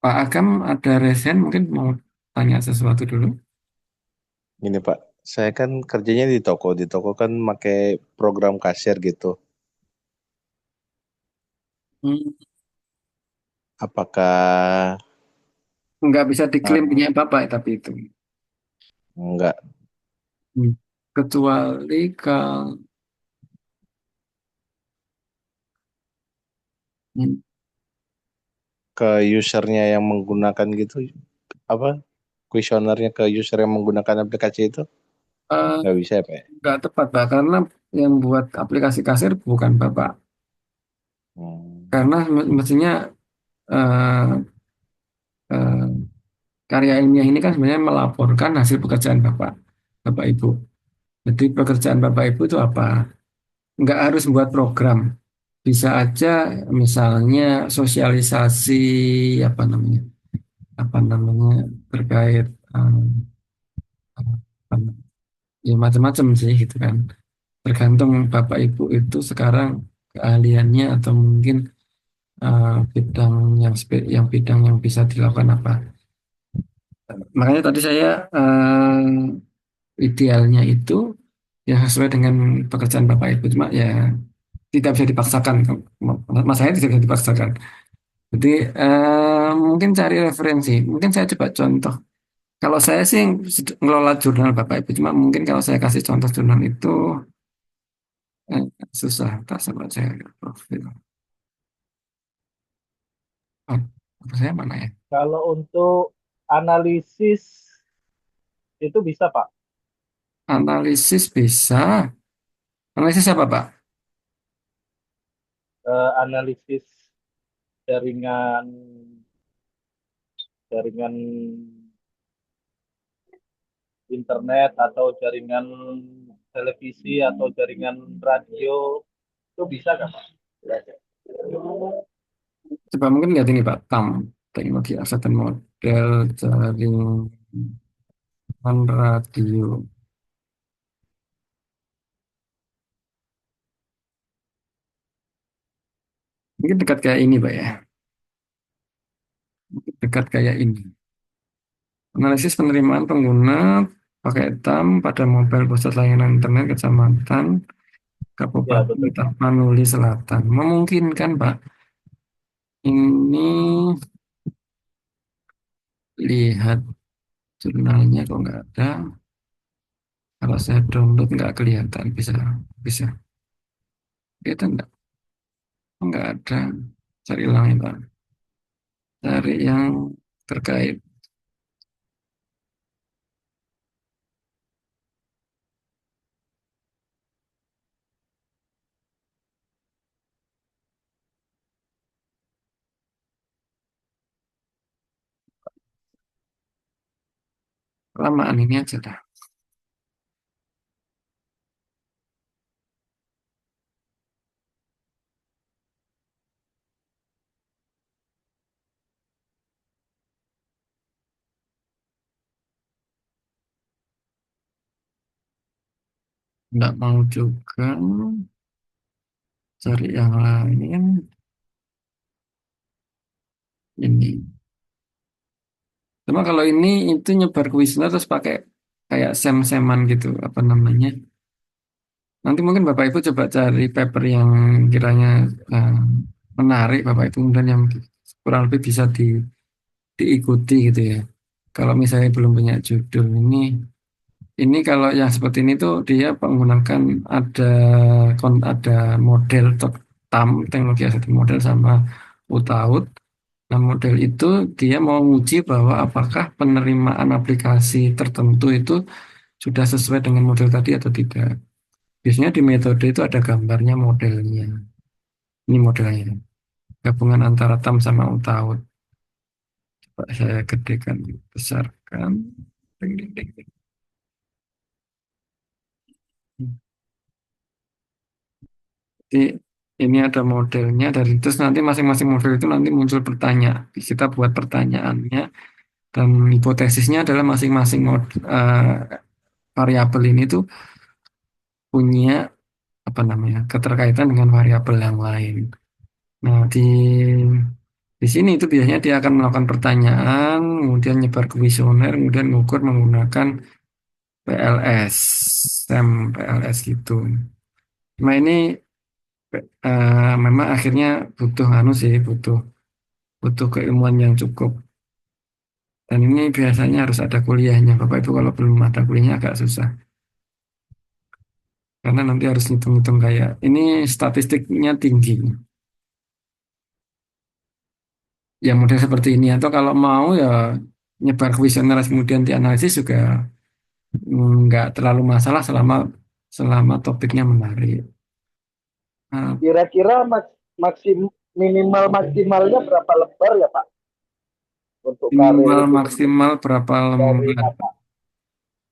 Pak Agam ada resen mungkin mau tanya sesuatu dulu. Ini Pak, saya kan kerjanya di toko kan pakai program kasir gitu. Hmm, Apakah nggak bisa eh, diklaim punya Bapak tapi itu. enggak Hmm. Kecuali kalau hmm, ke usernya yang menggunakan gitu apa kuesionernya ke user yang menggunakan aplikasi itu eh, nggak bisa ya Pak ya? nggak tepat Pak karena yang buat aplikasi kasir bukan Bapak. Hmm. Karena mestinya eh, eh, karya ilmiah ini kan sebenarnya melaporkan hasil pekerjaan Bapak Ibu. Jadi pekerjaan Bapak Ibu itu apa? Nggak harus buat program. Bisa aja misalnya sosialisasi apa namanya? Apa namanya? Terkait apa, ya macam-macam sih gitu kan. Tergantung Bapak Ibu itu sekarang keahliannya atau mungkin bidang yang bidang yang bisa dilakukan apa. Makanya tadi saya idealnya itu yang sesuai dengan pekerjaan Bapak Ibu, cuma ya tidak bisa dipaksakan. Mas saya tidak bisa dipaksakan. Jadi mungkin cari referensi. Mungkin saya coba contoh. Kalau saya sih ngelola jurnal Bapak Ibu, cuma mungkin kalau saya kasih contoh jurnal itu eh, susah. Tak sempat saya lihat profil. Oh, profil saya mana ya? Kalau untuk analisis itu bisa Pak. Analisis bisa. Analisis apa Pak? Analisis jaringan jaringan internet atau jaringan televisi atau jaringan radio itu bisa nggak Pak? Coba mungkin lihat ini Pak, TAM, teknologi aset dan model jaringan radio. Mungkin dekat kayak ini Pak ya, dekat kayak ini. Analisis penerimaan pengguna pakai TAM pada mobile pusat layanan internet kecamatan Ya Kabupaten betul Pak. Tapanuli Selatan. Memungkinkan Pak. Ini lihat jurnalnya kok nggak ada. Kalau saya download nggak kelihatan, bisa bisa. Kelihatan nggak? Nggak ada. Cari ulang ya Pak. Cari yang terkait. Lamaan ini aja dah. Nggak mau juga. Cari yang lain. Ini. Cuma kalau ini itu nyebar ke Wisma terus pakai kayak sem-seman gitu. Apa namanya. Nanti mungkin Bapak Ibu coba cari paper yang kiranya eh, menarik Bapak Ibu. Kemudian yang kurang lebih bisa diikuti gitu ya. Kalau misalnya belum punya judul ini kalau yang seperti ini tuh dia menggunakan ada model TAM teknologi aset model sama UTAUT. Nah model itu dia mau menguji bahwa apakah penerimaan aplikasi tertentu itu sudah sesuai dengan model tadi atau tidak. Biasanya di metode itu ada gambarnya modelnya. Ini modelnya. Gabungan antara TAM sama UTAUT. Coba saya gedekan, besarkan. Ding, ding, ding, ding. Jadi ini ada modelnya dari terus nanti masing-masing model itu nanti muncul pertanyaan. Kita buat pertanyaannya dan hipotesisnya adalah masing-masing variabel ini tuh punya apa namanya keterkaitan dengan variabel yang lain. Nah di sini itu biasanya dia akan melakukan pertanyaan, kemudian nyebar ke kuesioner, kemudian mengukur menggunakan PLS, SEM PLS gitu. Nah ini memang akhirnya butuh sih, butuh butuh keilmuan yang cukup. Dan ini biasanya harus ada kuliahnya. Bapak Ibu kalau belum ada kuliahnya agak susah. Karena nanti harus hitung-hitung kayak ini statistiknya tinggi. Ya model seperti ini atau kalau mau ya nyebar kuesioner kemudian dianalisis juga nggak terlalu masalah selama selama topiknya menarik. Nah, Kira-kira minimal maksimalnya berapa lembar ya Pak? untuk karir Minimal itu sendiri maksimal berapa dari lembar? Bapak.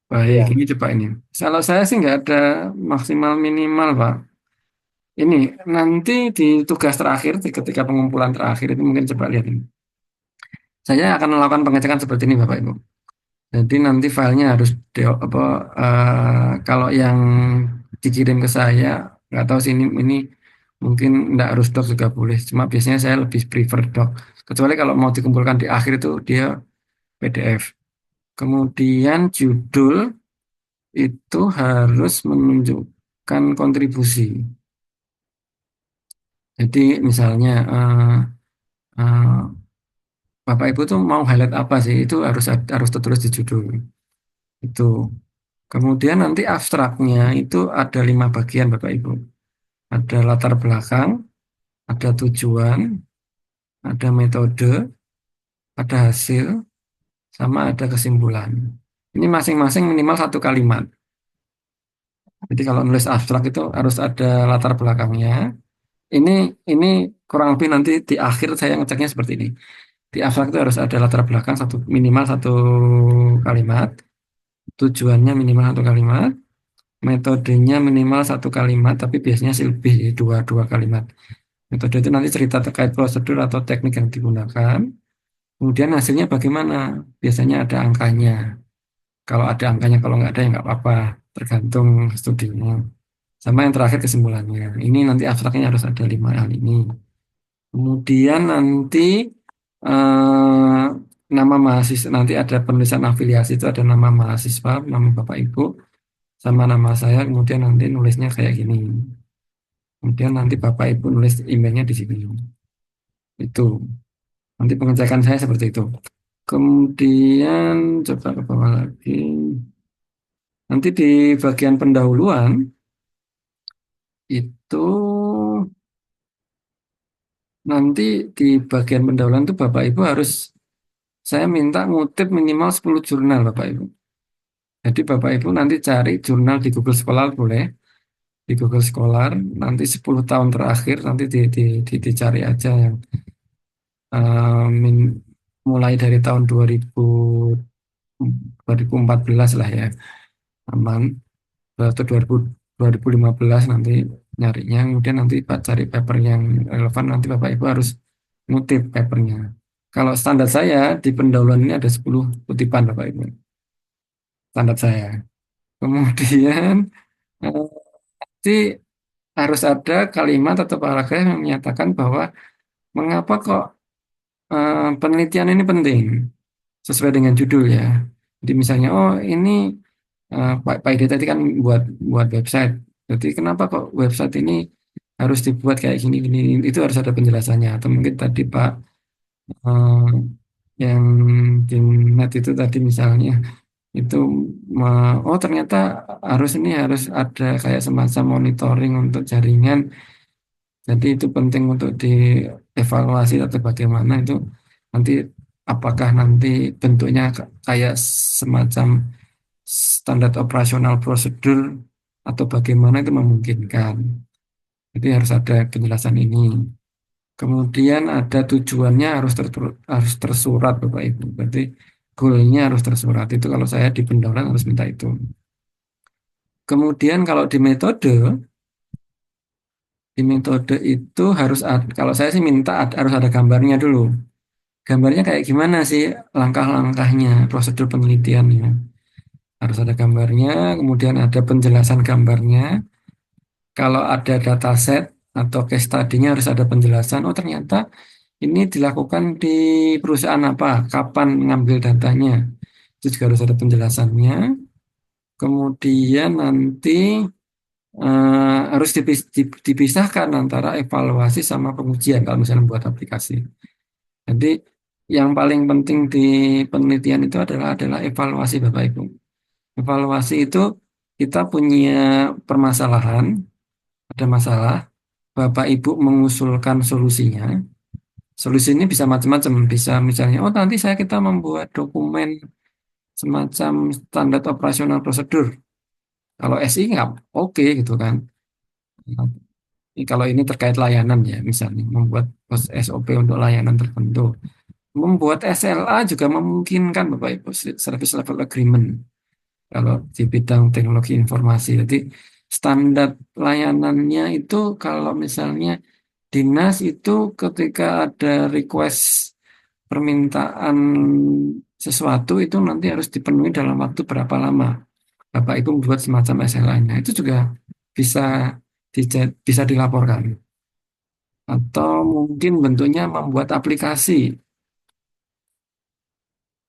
Baik, Iya. ini coba ini. Kalau saya sih nggak ada maksimal minimal, Pak. Ini nanti di tugas terakhir, ketika pengumpulan terakhir itu mungkin coba lihat ini. Saya akan melakukan pengecekan seperti ini, Bapak Ibu. Jadi nanti filenya harus kalau yang dikirim ke saya nggak tahu sih ini mungkin nggak harus doc juga boleh. Cuma biasanya saya lebih prefer doc. Kecuali kalau mau dikumpulkan di akhir itu dia PDF. Kemudian judul itu harus menunjukkan kontribusi. Jadi misalnya eh, Bapak Ibu tuh mau highlight apa sih? Itu harus tertulis di judul itu. Kemudian nanti abstraknya itu ada 5 bagian Bapak Ibu. Ada latar belakang, ada tujuan, ada metode, ada hasil, sama ada kesimpulan. Ini masing-masing minimal 1 kalimat. Jadi kalau nulis abstrak itu harus ada latar belakangnya. Ini ini kurang lebih nanti di akhir saya ngeceknya seperti ini. Di abstrak itu harus ada latar belakang minimal 1 kalimat, tujuannya minimal 1 kalimat, metodenya minimal 1 kalimat, tapi biasanya sih lebih dua kalimat. Metode itu nanti cerita terkait prosedur atau teknik yang digunakan. Kemudian hasilnya bagaimana? Biasanya ada angkanya. Kalau ada angkanya, kalau nggak ada ya nggak apa-apa, tergantung studinya. Sama yang terakhir kesimpulannya. Ini nanti abstraknya harus ada 5 hal ini. Kemudian nanti eh, nama mahasiswa, nanti ada penulisan afiliasi itu ada nama mahasiswa, nama Bapak Ibu, sama nama saya. Kemudian nanti nulisnya kayak gini. Kemudian nanti Bapak Ibu nulis emailnya di sini. Itu. Nanti pengecekan saya seperti itu. Kemudian coba ke bawah lagi. Nanti di bagian pendahuluan itu nanti di bagian pendahuluan itu Bapak Ibu harus saya minta ngutip minimal 10 jurnal Bapak Ibu. Jadi Bapak Ibu nanti cari jurnal di Google Scholar boleh. Di Google Scholar nanti 10 tahun terakhir nanti dicari aja yang mulai dari tahun 2014 lah ya. Aman. Atau 2015 nanti nyarinya. Kemudian nanti Pak cari paper yang relevan. Nanti Bapak Ibu harus ngutip papernya. Kalau standar saya di pendahuluan ini ada 10 kutipan Bapak Ibu. Standar saya. Kemudian nanti harus ada kalimat atau paragraf yang menyatakan bahwa mengapa kok penelitian ini penting sesuai dengan judul ya. Jadi misalnya, oh ini Pak Ide tadi kan buat buat website. Jadi kenapa kok website ini harus dibuat kayak gini gini? Itu harus ada penjelasannya. Atau mungkin tadi Pak eh, yang di net itu tadi misalnya itu oh ternyata harus ada kayak semacam monitoring untuk jaringan. Jadi itu penting untuk dievaluasi atau bagaimana itu nanti apakah nanti bentuknya kayak semacam standar operasional prosedur atau bagaimana itu memungkinkan. Jadi harus ada penjelasan ini. Kemudian ada tujuannya harus tersurat Bapak Ibu. Berarti goalnya harus tersurat. Itu kalau saya di pendahuluan harus minta itu. Kemudian kalau di metode itu kalau saya sih minta harus ada gambarnya dulu. Gambarnya kayak gimana sih langkah-langkahnya, prosedur penelitiannya. Harus ada gambarnya, kemudian ada penjelasan gambarnya. Kalau ada dataset atau case study-nya harus ada penjelasan. Oh ternyata ini dilakukan di perusahaan apa, kapan mengambil datanya. Itu juga harus ada penjelasannya. Kemudian nanti harus dipisahkan antara evaluasi sama pengujian kalau misalnya buat aplikasi. Jadi yang paling penting di penelitian itu adalah evaluasi Bapak Ibu. Evaluasi itu kita punya permasalahan, ada masalah, Bapak Ibu mengusulkan solusinya. Solusi ini bisa macam-macam, bisa misalnya, oh nanti kita membuat dokumen semacam standar operasional prosedur. Kalau SI nggak oke gitu kan. Kalau ini terkait layanan ya, misalnya membuat SOP untuk layanan tertentu. Membuat SLA juga memungkinkan Bapak Ibu, Service Level Agreement kalau di bidang teknologi informasi. Jadi standar layanannya itu kalau misalnya dinas itu ketika ada request permintaan sesuatu itu nanti harus dipenuhi dalam waktu berapa lama. Bapak Ibu membuat semacam SLA-nya. Itu juga bisa bisa dilaporkan. Atau mungkin bentuknya membuat aplikasi,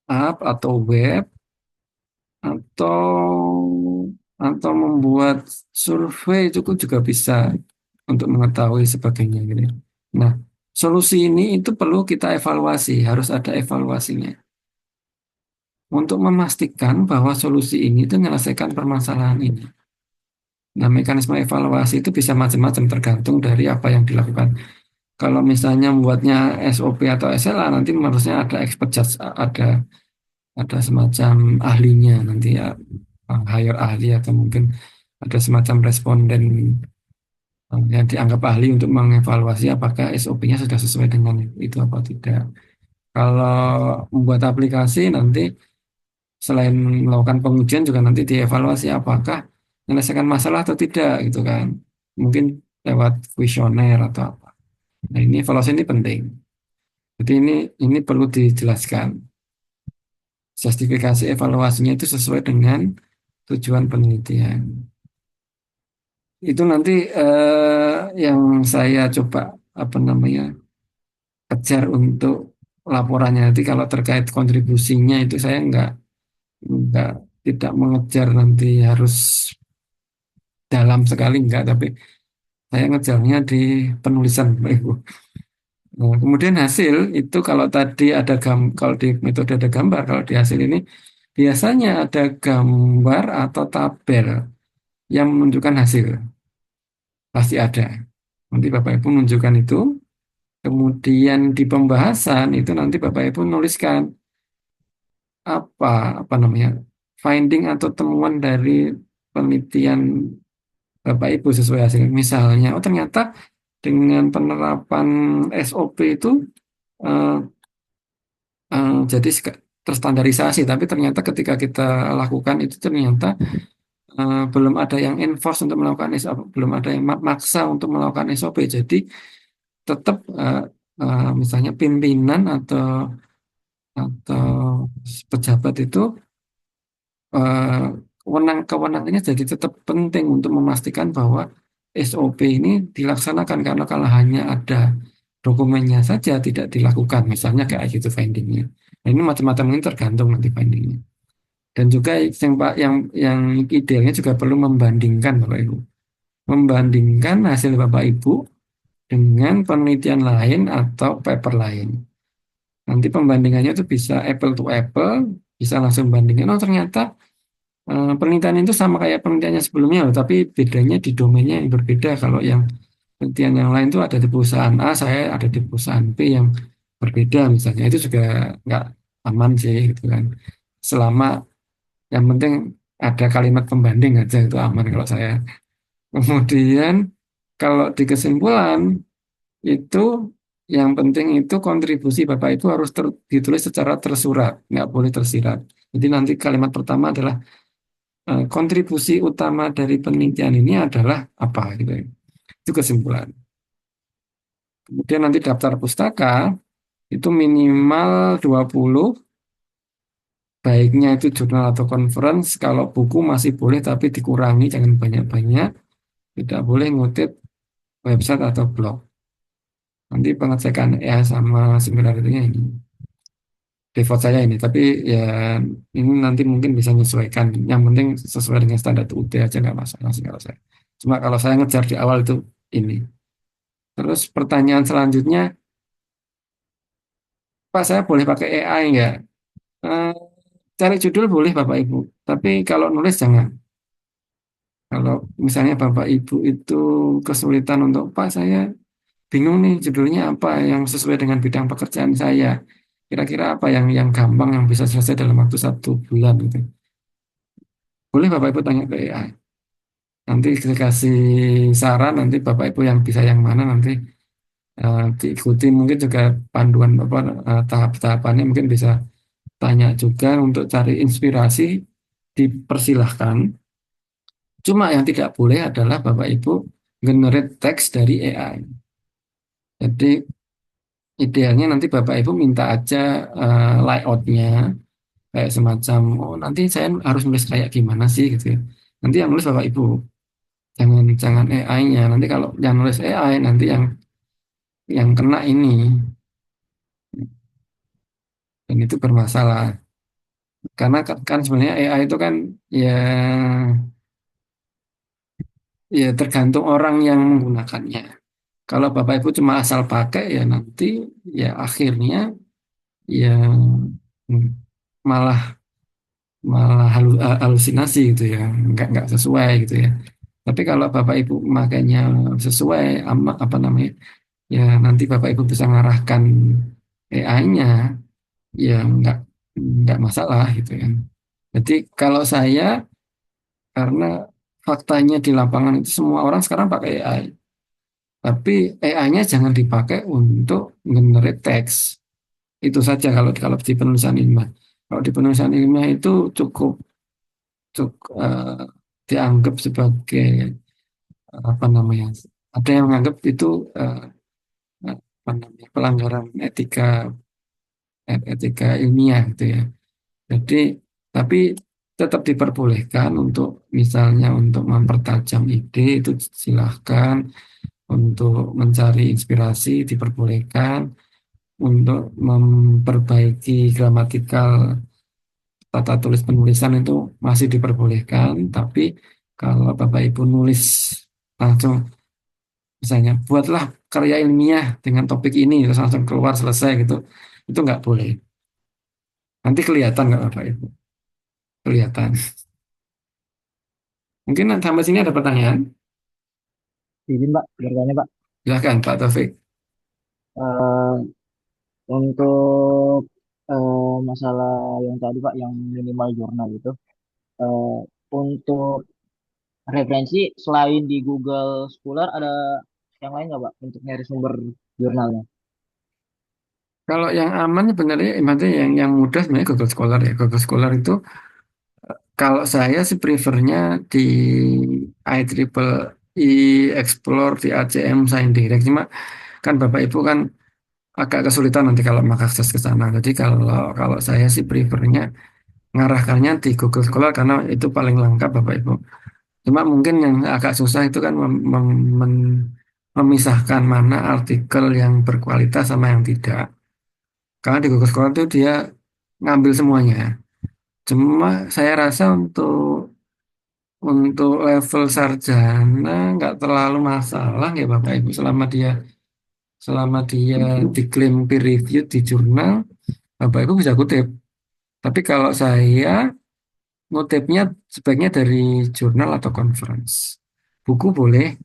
app atau web, atau membuat survei itu juga bisa untuk mengetahui sebagainya gitu. Nah, solusi ini itu perlu kita evaluasi, harus ada evaluasinya untuk memastikan bahwa solusi ini itu menyelesaikan permasalahan ini. Nah, mekanisme evaluasi itu bisa macam-macam tergantung dari apa yang dilakukan. Kalau misalnya membuatnya SOP atau SLA, nanti harusnya ada expert judge, ada semacam ahlinya nanti ya, hire ahli atau mungkin ada semacam responden yang dianggap ahli untuk mengevaluasi apakah SOP-nya sudah sesuai dengan itu apa tidak. Kalau membuat aplikasi nanti selain melakukan pengujian juga nanti dievaluasi apakah menyelesaikan masalah atau tidak gitu kan. Mungkin lewat kuesioner atau apa. Nah, ini evaluasi ini penting. Jadi ini perlu dijelaskan. Justifikasi evaluasinya itu sesuai dengan tujuan penelitian. Itu nanti yang saya coba apa namanya kejar untuk laporannya. Nanti kalau terkait kontribusinya itu saya nggak tidak mengejar nanti harus dalam sekali enggak, tapi saya ngejarnya di penulisan, Pak Ibu. Nah, kemudian hasil itu kalau tadi ada kalau di metode ada gambar, kalau di hasil ini biasanya ada gambar atau tabel yang menunjukkan hasil. Pasti ada. Nanti Bapak Ibu menunjukkan itu. Kemudian di pembahasan itu nanti Bapak Ibu nuliskan apa apa namanya finding atau temuan dari penelitian Bapak Ibu sesuai hasil. Misalnya, oh ternyata dengan penerapan SOP itu eh, jadi terstandarisasi, tapi ternyata ketika kita lakukan itu ternyata belum ada yang enforce untuk melakukan SOP, belum ada yang maksa untuk melakukan SOP. Jadi tetap misalnya pimpinan atau pejabat itu kewenangannya jadi tetap penting untuk memastikan bahwa SOP ini dilaksanakan karena kalau hanya ada dokumennya saja tidak dilakukan, misalnya kayak gitu findingnya. Nah, ini macam-macam ini tergantung nanti findingnya. Dan juga yang Pak yang idealnya juga perlu membandingkan Bapak Ibu, membandingkan hasil Bapak Ibu dengan penelitian lain atau paper lain. Nanti pembandingannya itu bisa apple to apple, bisa langsung bandingkan. Oh ternyata penelitian itu sama kayak penelitiannya sebelumnya, loh, tapi bedanya di domainnya yang berbeda. Kalau yang penelitian yang lain itu ada di perusahaan A, saya ada di perusahaan B yang berbeda misalnya. Itu juga nggak aman sih, gitu kan. Selama yang penting ada kalimat pembanding aja itu aman kalau saya. Kemudian kalau di kesimpulan itu yang penting itu kontribusi Bapak itu harus ditulis secara tersurat, nggak boleh tersirat. Jadi nanti kalimat pertama adalah kontribusi utama dari penelitian ini adalah apa gitu ya. Itu kesimpulan. Kemudian nanti daftar pustaka itu minimal 20, baiknya itu jurnal atau conference, kalau buku masih boleh tapi dikurangi, jangan banyak-banyak, tidak boleh ngutip website atau blog. Nanti pengecekan ya sama similarity-nya ini. Default saya ini, tapi ya ini nanti mungkin bisa menyesuaikan. Yang penting sesuai dengan standar UT aja nggak masalah sih kalau saya. Cuma kalau saya ngejar di awal itu ini. Terus pertanyaan selanjutnya, Pak saya boleh pakai AI nggak? Eh, Cari judul boleh Bapak Ibu, tapi kalau nulis jangan. Kalau misalnya Bapak Ibu itu kesulitan untuk Pak saya bingung nih judulnya apa yang sesuai dengan bidang pekerjaan saya. Kira-kira apa yang gampang yang bisa selesai dalam waktu 1 bulan gitu. Boleh Bapak Ibu tanya ke AI. Nanti saya kasih saran, nanti Bapak Ibu yang bisa yang mana nanti diikuti mungkin juga panduan apa tahap-tahapannya mungkin bisa tanya juga untuk cari inspirasi dipersilahkan. Cuma yang tidak boleh adalah Bapak Ibu generate teks dari AI. Jadi idealnya nanti Bapak Ibu minta aja layoutnya kayak semacam oh nanti saya harus nulis kayak gimana sih gitu ya. Nanti yang nulis Bapak Ibu, jangan jangan AI-nya. Nanti kalau yang nulis AI nanti yang kena ini dan itu bermasalah. Karena kan sebenarnya AI itu kan ya ya tergantung orang yang menggunakannya. Kalau Bapak Ibu cuma asal pakai ya nanti ya akhirnya ya mm, malah malah halusinasi gitu ya, nggak sesuai gitu ya. Tapi kalau Bapak Ibu makanya sesuai apa namanya ya nanti Bapak Ibu bisa mengarahkan AI-nya ya nggak masalah gitu ya. Jadi kalau saya karena faktanya di lapangan itu semua orang sekarang pakai AI. Tapi AI-nya jangan dipakai untuk generate teks. Itu saja kalau kalau di penulisan ilmiah. Kalau di penulisan ilmiah itu cukup cukup dianggap sebagai apa namanya? Ada yang menganggap itu apa namanya, pelanggaran etika ilmiah gitu ya. Jadi tapi tetap diperbolehkan untuk misalnya untuk mempertajam ide itu silahkan, untuk mencari inspirasi diperbolehkan, untuk memperbaiki gramatikal tata tulis penulisan itu masih diperbolehkan, tapi kalau Bapak Ibu nulis langsung misalnya buatlah karya ilmiah dengan topik ini terus langsung keluar selesai gitu, itu nggak boleh. Nanti kelihatan nggak Bapak Ibu? Kelihatan. Mungkin sampai sini ada pertanyaan? Izin Pak, bertanya Pak. Silahkan Pak Taufik. Eh, untuk masalah yang tadi Pak, yang minimal jurnal itu, eh, untuk referensi selain di Google Scholar ada yang lain nggak Pak untuk nyari sumber jurnalnya? Kalau yang aman sebenarnya, maksudnya yang mudah sebenarnya Google Scholar ya. Google Scholar itu kalau saya sih prefernya di IEEE Explore, di ACM Science Direct. Cuma kan Bapak Ibu kan agak kesulitan nanti kalau mengakses ke sana. Jadi kalau kalau saya sih prefernya ngarahkannya di Google Scholar karena itu paling lengkap Bapak Ibu. Cuma mungkin yang agak susah itu kan memisahkan mana artikel yang berkualitas sama yang tidak. Karena di Google Scholar itu dia ngambil semuanya. Cuma saya rasa untuk level sarjana nggak terlalu masalah ya Bapak Ibu selama dia diklaim peer review di jurnal Bapak Ibu bisa kutip. Tapi kalau saya ngutipnya sebaiknya dari jurnal atau conference. Buku boleh,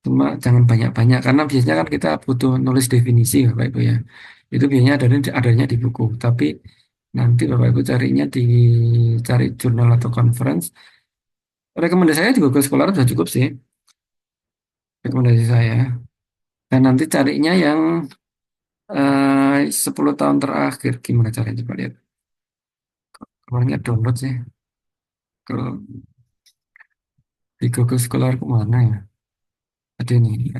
cuma jangan banyak-banyak karena biasanya kan kita butuh nulis definisi Bapak Ibu ya. Itu biasanya adanya di buku. Tapi nanti Bapak Ibu cari jurnal atau conference. Rekomendasi saya di Google Scholar sudah cukup sih. Rekomendasi saya. Dan nanti carinya yang 10 tahun terakhir. Gimana caranya coba lihat. Kemarinnya download sih. Kalau di Google Scholar kemana ya? Ada ini.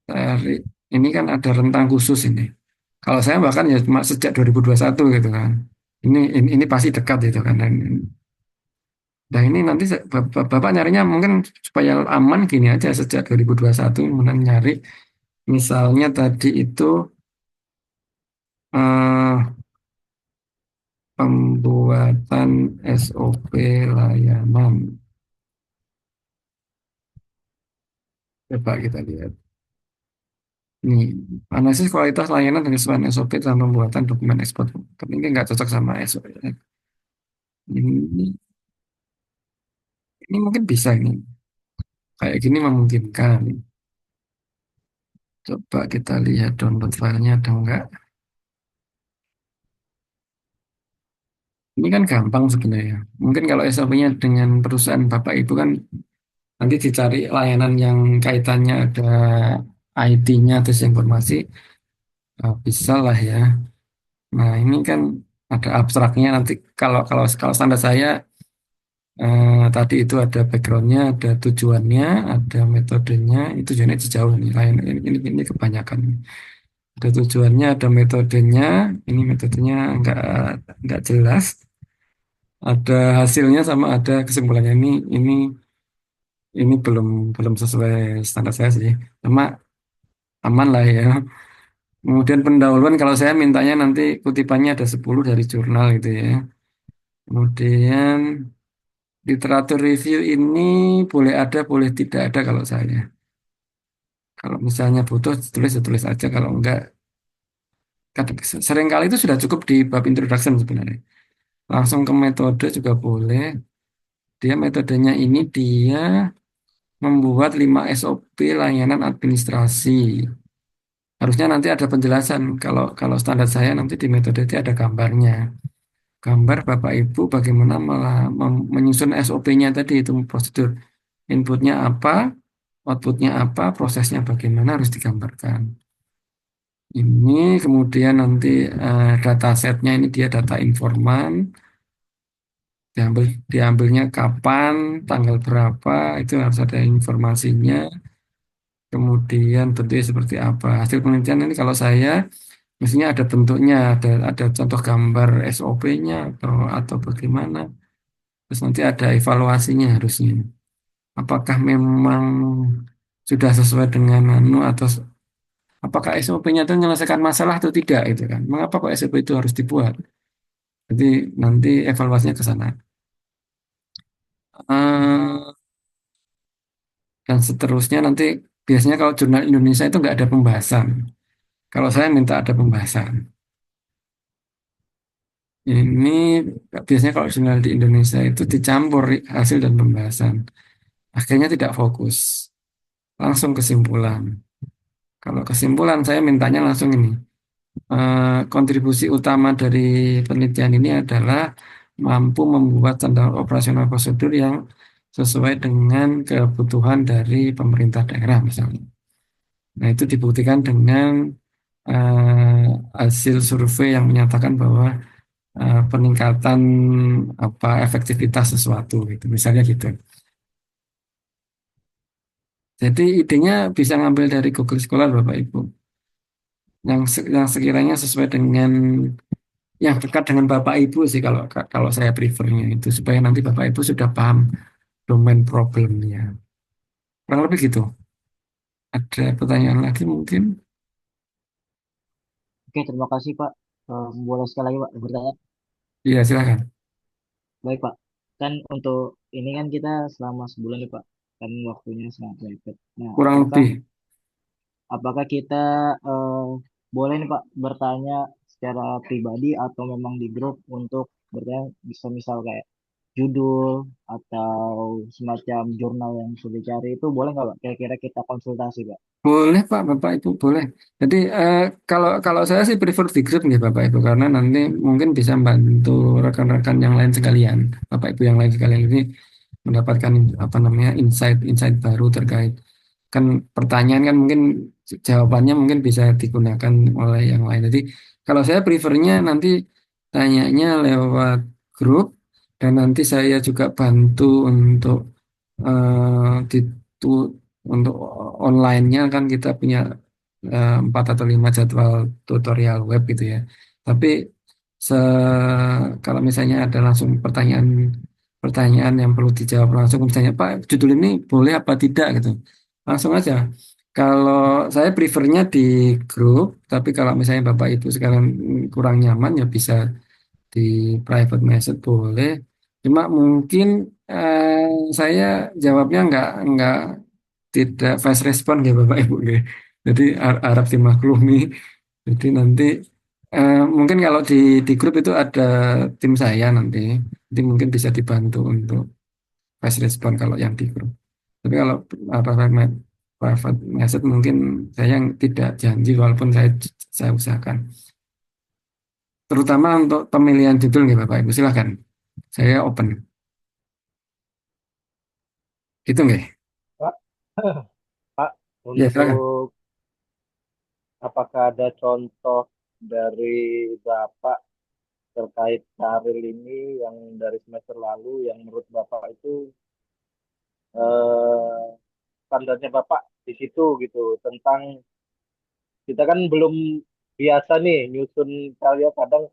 Cari. Ini kan ada rentang khusus ini. Kalau saya bahkan ya cuma sejak 2021 gitu kan. Ini pasti dekat itu kan. Nah ini nanti Bapak nyarinya mungkin supaya aman gini aja sejak 2021 kemudian nyari misalnya tadi itu eh, pembuatan SOP layanan. Coba kita lihat. Ini analisis kualitas layanan dan kesesuaian SOP dalam pembuatan dokumen ekspor. Tapi ini nggak cocok sama SOP. Ini mungkin bisa ini. Kayak gini memungkinkan. Coba kita lihat download filenya ada enggak. Ini kan gampang sebenarnya. Mungkin kalau SOP-nya dengan perusahaan Bapak Ibu kan nanti dicari layanan yang kaitannya ada IT-nya atau informasi, bisa lah ya. Nah, ini kan ada abstraknya nanti. Kalau standar saya, tadi itu ada backgroundnya, ada tujuannya, ada metodenya. Itu tujuannya jauh nih. Lain ini kebanyakan. Ada tujuannya, ada metodenya. Ini metodenya nggak jelas. Ada hasilnya sama ada kesimpulannya. Ini belum belum sesuai standar saya sih. Cuma aman lah ya. Kemudian pendahuluan kalau saya mintanya nanti kutipannya ada 10 dari jurnal gitu ya. Kemudian literatur review ini boleh ada, boleh tidak ada kalau saya. Kalau misalnya butuh tulis ya tulis aja, kalau enggak seringkali itu sudah cukup di bab introduction sebenarnya. Langsung ke metode juga boleh. Dia metodenya ini dia membuat 5 SOP layanan administrasi. Harusnya nanti ada penjelasan. Kalau kalau standar saya nanti di metode itu ada gambarnya. Gambar Bapak Ibu bagaimana menyusun SOP-nya tadi itu prosedur. Inputnya apa, outputnya apa, prosesnya bagaimana harus digambarkan. Ini kemudian nanti data setnya ini dia data informan, diambilnya kapan, tanggal berapa, itu harus ada informasinya. Kemudian bentuknya seperti apa. Hasil penelitian ini kalau saya mestinya ada bentuknya, ada contoh gambar SOP-nya atau bagaimana. Terus nanti ada evaluasinya harusnya. Apakah memang sudah sesuai dengan atau apakah SOP-nya itu menyelesaikan masalah atau tidak itu kan. Mengapa kok SOP itu harus dibuat? Jadi nanti evaluasinya ke sana. Eh, dan seterusnya nanti biasanya kalau jurnal Indonesia itu nggak ada pembahasan. Kalau saya minta ada pembahasan. Ini biasanya kalau jurnal di Indonesia itu dicampur hasil dan pembahasan. Akhirnya tidak fokus, langsung kesimpulan. Kalau kesimpulan saya mintanya langsung ini. Kontribusi utama dari penelitian ini adalah mampu membuat standar operasional prosedur yang sesuai dengan kebutuhan dari pemerintah daerah misalnya. Nah, itu dibuktikan dengan eh, hasil survei yang menyatakan bahwa peningkatan apa efektivitas sesuatu gitu, misalnya gitu. Jadi idenya bisa ngambil dari Google Scholar Bapak Ibu, yang sekiranya sesuai dengan yang dekat dengan Bapak Ibu sih kalau kalau saya prefernya itu supaya nanti Bapak Ibu sudah paham domain problemnya. Kurang lebih gitu. Ada pertanyaan lagi mungkin? Oke, terima kasih Pak. Boleh sekali lagi Pak bertanya? Iya, silakan. Baik Pak. Kan untuk ini kan kita selama sebulan nih Pak. Kan waktunya sangat mepet. Nah, Kurang apakah lebih. apakah kita eh, boleh nih Pak bertanya secara pribadi atau memang di grup untuk bertanya bisa misal kayak judul atau semacam jurnal yang sudah dicari itu boleh nggak Pak? Kira-kira kita konsultasi Pak. Boleh Pak, Bapak Ibu boleh. Jadi kalau kalau saya sih prefer di grup nih Bapak Ibu karena nanti mungkin bisa membantu rekan-rekan yang lain sekalian, Bapak Ibu yang lain sekalian ini mendapatkan apa namanya insight baru terkait kan pertanyaan kan mungkin jawabannya mungkin bisa digunakan oleh yang lain. Jadi kalau saya prefernya nanti tanyanya lewat grup dan nanti saya juga bantu untuk di untuk online-nya kan kita punya 4 atau 5 jadwal tutorial web gitu ya. Tapi se kalau misalnya ada langsung pertanyaan yang perlu dijawab langsung, misalnya Pak judul ini boleh apa tidak gitu, langsung aja. Kalau saya prefernya di grup, tapi kalau misalnya Bapak Ibu sekarang kurang nyaman ya bisa di private message boleh. Cuma mungkin saya jawabnya nggak tidak fast respon ya Bapak Ibu ya. Jadi harap dimaklumi. Jadi nanti mungkin kalau di grup itu ada tim saya nanti, nanti mungkin bisa dibantu untuk fast respon kalau yang di grup. Tapi kalau private message mungkin saya yang tidak janji walaupun saya usahakan. Terutama untuk pemilihan judul nih Bapak Ibu silakan. Saya open. Gitu nggih? Pak, Pak, Ya silakan. untuk apakah ada contoh dari Bapak terkait karir ini yang dari semester lalu yang menurut Bapak itu eh, standarnya Bapak di situ gitu tentang kita kan belum biasa nih nyusun karya kadang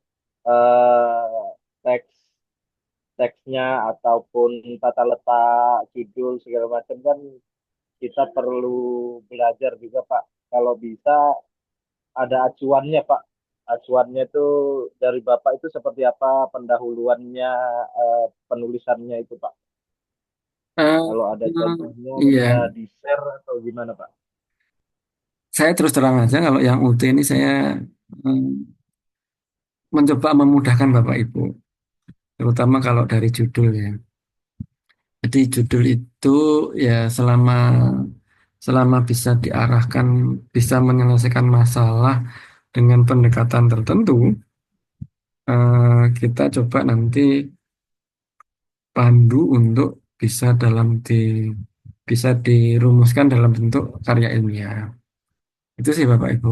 eh, teks teksnya ataupun tata letak judul segala macam kan kita perlu belajar juga Pak. Kalau bisa ada acuannya Pak. Acuannya itu dari Bapak itu seperti apa pendahuluannya penulisannya itu Pak. Eh, Kalau ada eh, contohnya iya, bisa di-share atau gimana Pak? saya terus terang aja kalau yang UT ini saya eh, mencoba memudahkan Bapak Ibu, terutama kalau dari judul ya. Jadi judul itu ya selama selama bisa diarahkan, bisa menyelesaikan masalah dengan pendekatan tertentu, kita coba nanti pandu untuk bisa bisa dirumuskan dalam bentuk karya ilmiah. Itu sih Bapak Ibu.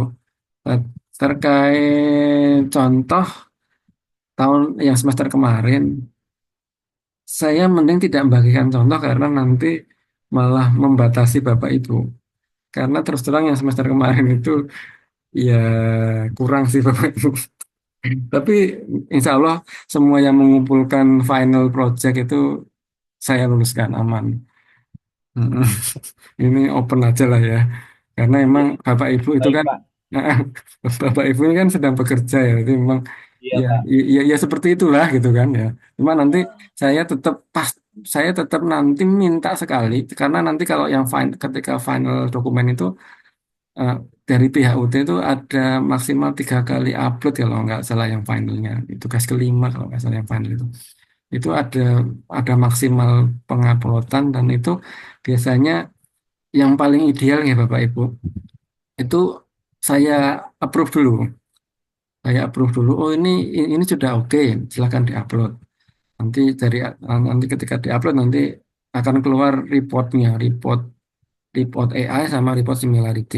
Eh, Terkait contoh tahun yang semester kemarin, saya mending tidak membagikan contoh karena nanti malah membatasi Bapak Ibu. Karena terus terang yang semester kemarin itu ya kurang sih Bapak Ibu. Tapi insya Allah semua yang mengumpulkan final project itu saya luluskan aman. Mm-mm. Ini open aja lah ya. Karena emang Ya, Bapak Ibu itu baik kan, Pak. Bapak Ibu ini kan sedang bekerja ya. Jadi memang Iya ya, Pak. ya seperti itulah gitu kan ya. Cuma nanti saya tetap saya tetap nanti minta sekali karena nanti kalau yang ketika final dokumen itu eh, dari pihak UT itu ada maksimal 3 kali upload ya kalau nggak salah yang finalnya. Itu tugas kelima kalau nggak salah yang final itu. Itu ada maksimal penguploadan dan itu biasanya yang paling ideal ya Bapak Ibu itu saya approve dulu. Saya approve dulu. Oh ini sudah oke, silahkan diupload. Nanti ketika diupload nanti akan keluar report report AI sama report similarity.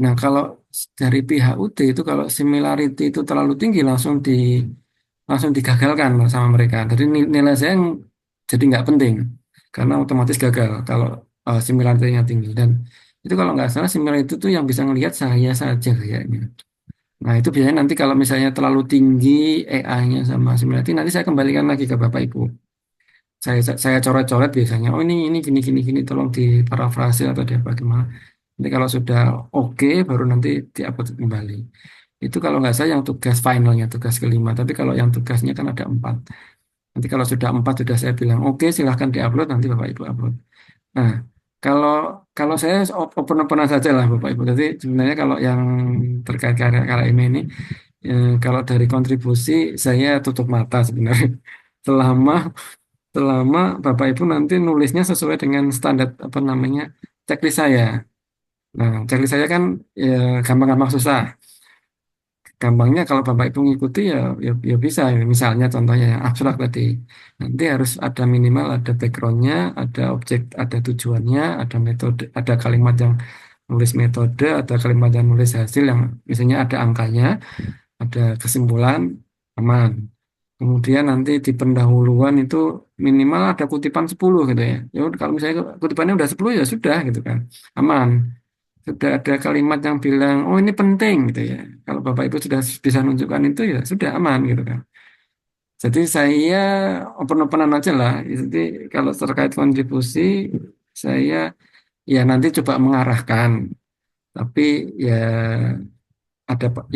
Nah kalau dari pihak UT itu kalau similarity itu terlalu tinggi langsung digagalkan sama mereka. Jadi nilai saya jadi nggak penting karena otomatis gagal kalau similarity-nya tinggi dan itu kalau nggak salah similarity itu yang bisa ngelihat saya saja kayaknya. Nah itu biasanya nanti kalau misalnya terlalu tinggi AI-nya sama similarity nanti saya kembalikan lagi ke Bapak Ibu. Saya coret-coret biasanya. Oh ini gini tolong diparafrase atau dia bagaimana. Nanti kalau sudah oke baru nanti diupload kembali. Itu kalau nggak salah yang tugas finalnya, tugas kelima. Tapi kalau yang tugasnya kan ada 4. Nanti kalau sudah 4 sudah saya bilang oke silahkan diupload nanti Bapak Ibu upload. Nah kalau kalau saya open-openan saja lah Bapak Ibu. Jadi sebenarnya kalau yang terkait karya ini kalau dari kontribusi saya tutup mata sebenarnya. Selama selama Bapak Ibu nanti nulisnya sesuai dengan standar apa namanya checklist saya. Nah, checklist saya kan ya, gampang-gampang susah. Gampangnya kalau Bapak Ibu ngikuti ya bisa. Misalnya contohnya yang abstrak tadi. Nanti harus ada minimal ada backgroundnya, ada objek, ada tujuannya, ada metode, ada kalimat yang nulis metode, ada kalimat yang nulis hasil yang misalnya ada angkanya, ada kesimpulan, aman. Kemudian nanti di pendahuluan itu minimal ada kutipan 10 gitu ya. Ya udah, kalau misalnya kutipannya udah 10 ya sudah gitu kan. Aman. Sudah ada kalimat yang bilang, oh ini penting gitu ya. Kalau Bapak Ibu sudah bisa menunjukkan itu ya sudah aman gitu kan. Jadi saya open-openan aja lah. Jadi kalau terkait kontribusi, saya ya nanti coba mengarahkan. Tapi ya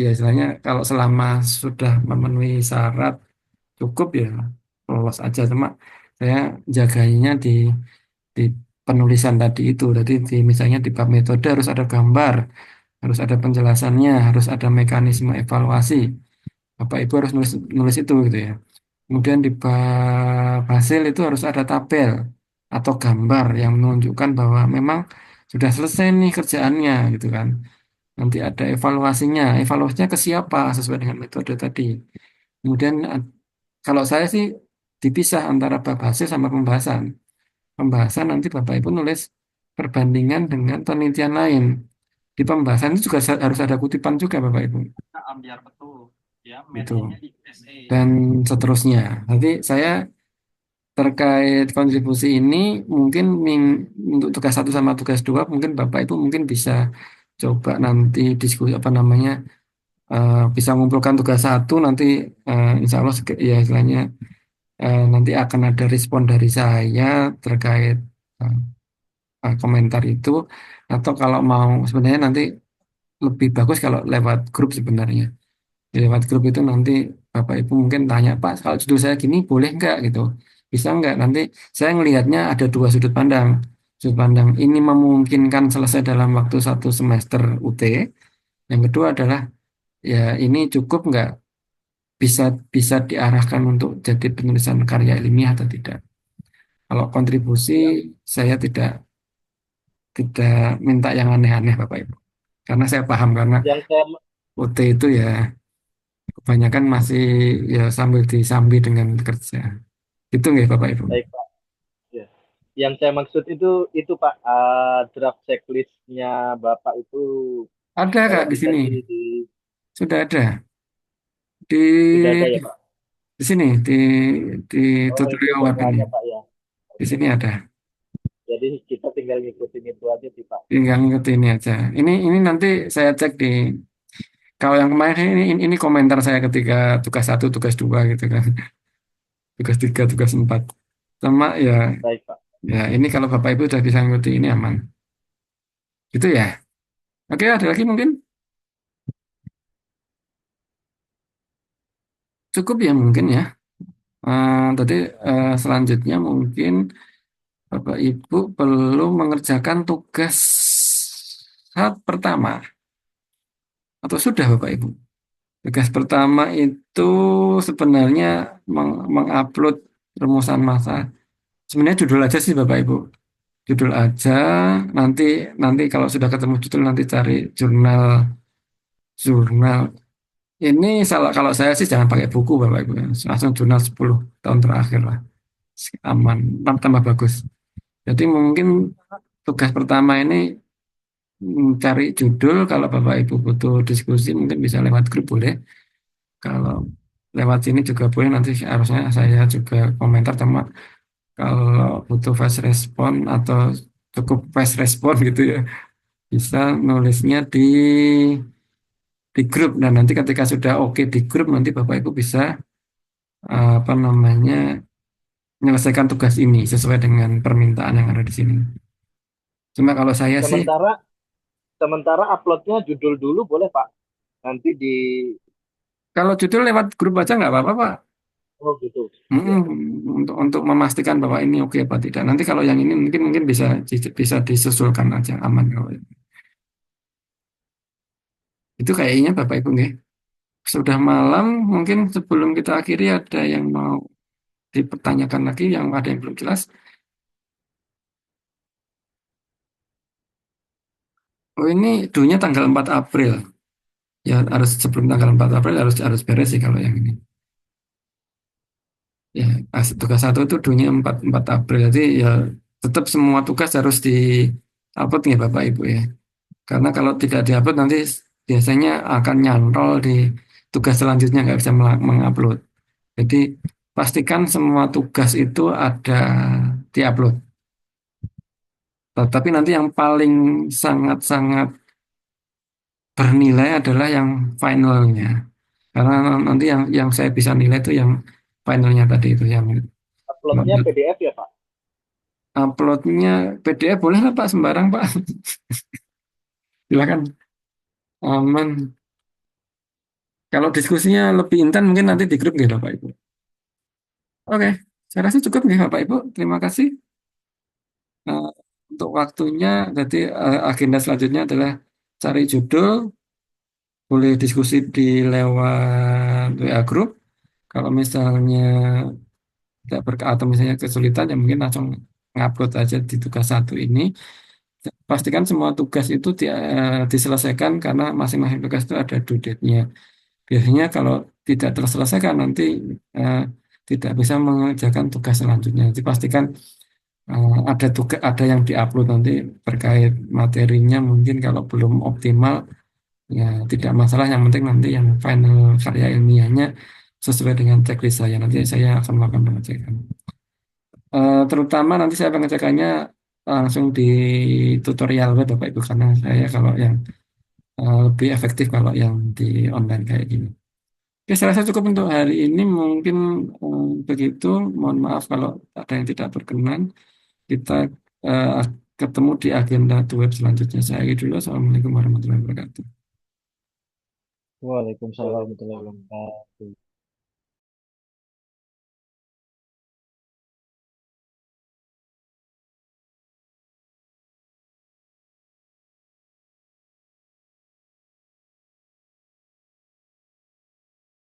ya istilahnya kalau selama sudah memenuhi syarat cukup ya lolos aja. Cuma saya jaganya di penulisan tadi itu. Jadi misalnya di bab metode harus ada gambar, harus ada penjelasannya, harus ada mekanisme evaluasi. Bapak Ibu harus nulis itu gitu ya. Kemudian di bab hasil itu harus ada tabel atau gambar yang menunjukkan bahwa memang sudah selesai nih kerjaannya gitu kan. Nanti ada evaluasinya. Evaluasinya ke siapa sesuai dengan metode tadi. Kemudian kalau saya sih dipisah antara bab hasil sama pembahasan. Pembahasan nanti Bapak Ibu nulis perbandingan dengan penelitian lain. di pembahasan itu juga harus ada kutipan juga Bapak Ibu. Biar betul ya Itu. mainnya di SA. Dan seterusnya. Nanti saya terkait kontribusi ini mungkin untuk tugas 1 sama tugas 2 mungkin Bapak Ibu mungkin bisa coba nanti diskusi apa namanya bisa mengumpulkan tugas 1 nanti insya Allah ya istilahnya nanti akan ada respon dari saya terkait komentar itu atau kalau mau sebenarnya nanti lebih bagus kalau lewat grup sebenarnya. Di lewat grup itu nanti Bapak Ibu mungkin tanya, Pak, kalau judul saya gini boleh nggak gitu? Bisa nggak? Nanti saya ngelihatnya ada 2 sudut pandang. Sudut pandang ini memungkinkan selesai dalam waktu 1 semester UT. Yang kedua adalah ya ini cukup nggak bisa bisa diarahkan untuk jadi penulisan karya ilmiah atau tidak. Kalau kontribusi saya tidak minta yang aneh-aneh Bapak Ibu. Karena saya paham karena Yang saya UT itu ya kebanyakan masih ya sambil disambi dengan kerja. Itu nggak Bapak Ibu? baik Pak. Ya. Yang saya maksud itu Pak, draft checklistnya Bapak itu Ada Kak di bisa sini. di Sudah ada. Di sudah ada ya Pak. di sini di Oh itu tutorial web sudah ini. ada Pak ya. Di Oke. sini ada. Jadi kita tinggal ngikutin itu aja sih Pak. Tinggal ngikutin ini aja. Ini nanti saya cek di kalau yang kemarin ini komentar saya ketika tugas 1, tugas 2 gitu kan. Tugas 3, tugas 4. Sama ya Baik Pak. ya ini kalau Bapak Ibu sudah bisa ngikuti ini aman. Gitu ya. Oke, ada lagi mungkin? Cukup ya mungkin ya. Tadi selanjutnya mungkin Bapak Ibu perlu mengerjakan tugas tahap pertama. Atau sudah Bapak Ibu? Tugas pertama itu sebenarnya mengupload rumusan masa. Sebenarnya judul aja sih Bapak Ibu. Judul aja, nanti nanti kalau sudah ketemu judul nanti cari jurnal jurnal. Ini salah kalau saya sih jangan pakai buku Bapak Ibu. Langsung jurnal 10 tahun terakhir lah. Aman, tambah bagus. Jadi mungkin tugas pertama ini cari judul. Kalau Bapak Ibu butuh diskusi mungkin bisa lewat grup boleh. Kalau lewat sini juga boleh. Nanti harusnya saya juga komentar sama kalau butuh fast respon atau cukup fast respon gitu ya. Bisa nulisnya di grup. Dan nanti ketika sudah oke di grup nanti Bapak Ibu bisa apa namanya menyelesaikan tugas ini sesuai dengan permintaan yang ada di sini. Cuma kalau saya sih, Sementara uploadnya judul dulu boleh Pak. Nanti di kalau judul lewat grup aja nggak apa-apa Pak. oh gitu. Untuk memastikan bahwa ini oke apa tidak. Nanti kalau yang ini mungkin bisa disusulkan aja aman kalau ini. Itu kayaknya Bapak Ibu nggih. Sudah malam, mungkin sebelum kita akhiri ada yang mau dipertanyakan lagi, yang ada yang belum jelas. Oh ini dunya tanggal 4 April. Ya harus sebelum tanggal 4 April harus beres sih kalau yang ini. Ya, tugas 1 itu dunya 4 April. Jadi ya tetap semua tugas harus di-upload ya Bapak Ibu ya. Karena kalau tidak di-upload nanti biasanya akan nyantol di tugas selanjutnya nggak bisa mengupload. Jadi pastikan semua tugas itu ada di-upload. Tapi nanti yang paling sangat-sangat bernilai adalah yang finalnya. Karena nanti yang saya bisa nilai itu yang finalnya tadi itu yang Uploadnya PDF ya Pak? uploadnya PDF boleh lah Pak sembarang Pak. Silakan aman. Kalau diskusinya lebih intens mungkin nanti di grup gitu Bapak Ibu. Oke, saya rasa cukup nih Bapak Ibu. Terima kasih untuk waktunya. Jadi agenda selanjutnya adalah cari judul, boleh diskusi di lewat WA grup. Kalau misalnya tidak atau misalnya kesulitan ya mungkin langsung ngupload aja di tugas 1 ini. Pastikan semua tugas itu diselesaikan karena masing-masing tugas itu ada due date-nya. Biasanya kalau tidak terselesaikan nanti tidak bisa mengerjakan tugas selanjutnya. Jadi pastikan ada yang diupload nanti terkait materinya, mungkin kalau belum optimal ya tidak masalah, yang penting nanti yang final karya ilmiahnya sesuai dengan checklist saya, nanti saya akan melakukan pengecekan. Terutama nanti saya pengecekannya langsung di tutorial web Bapak Ibu, karena saya kalau yang lebih efektif kalau yang di online kayak gini. Oke, saya rasa cukup untuk hari ini, mungkin begitu. Mohon maaf kalau ada yang tidak berkenan. Kita eh, ketemu di agenda web selanjutnya. Saya akhiri dulu. Assalamualaikum warahmatullahi wabarakatuh. Waalaikumsalam warahmatullahi wabarakatuh.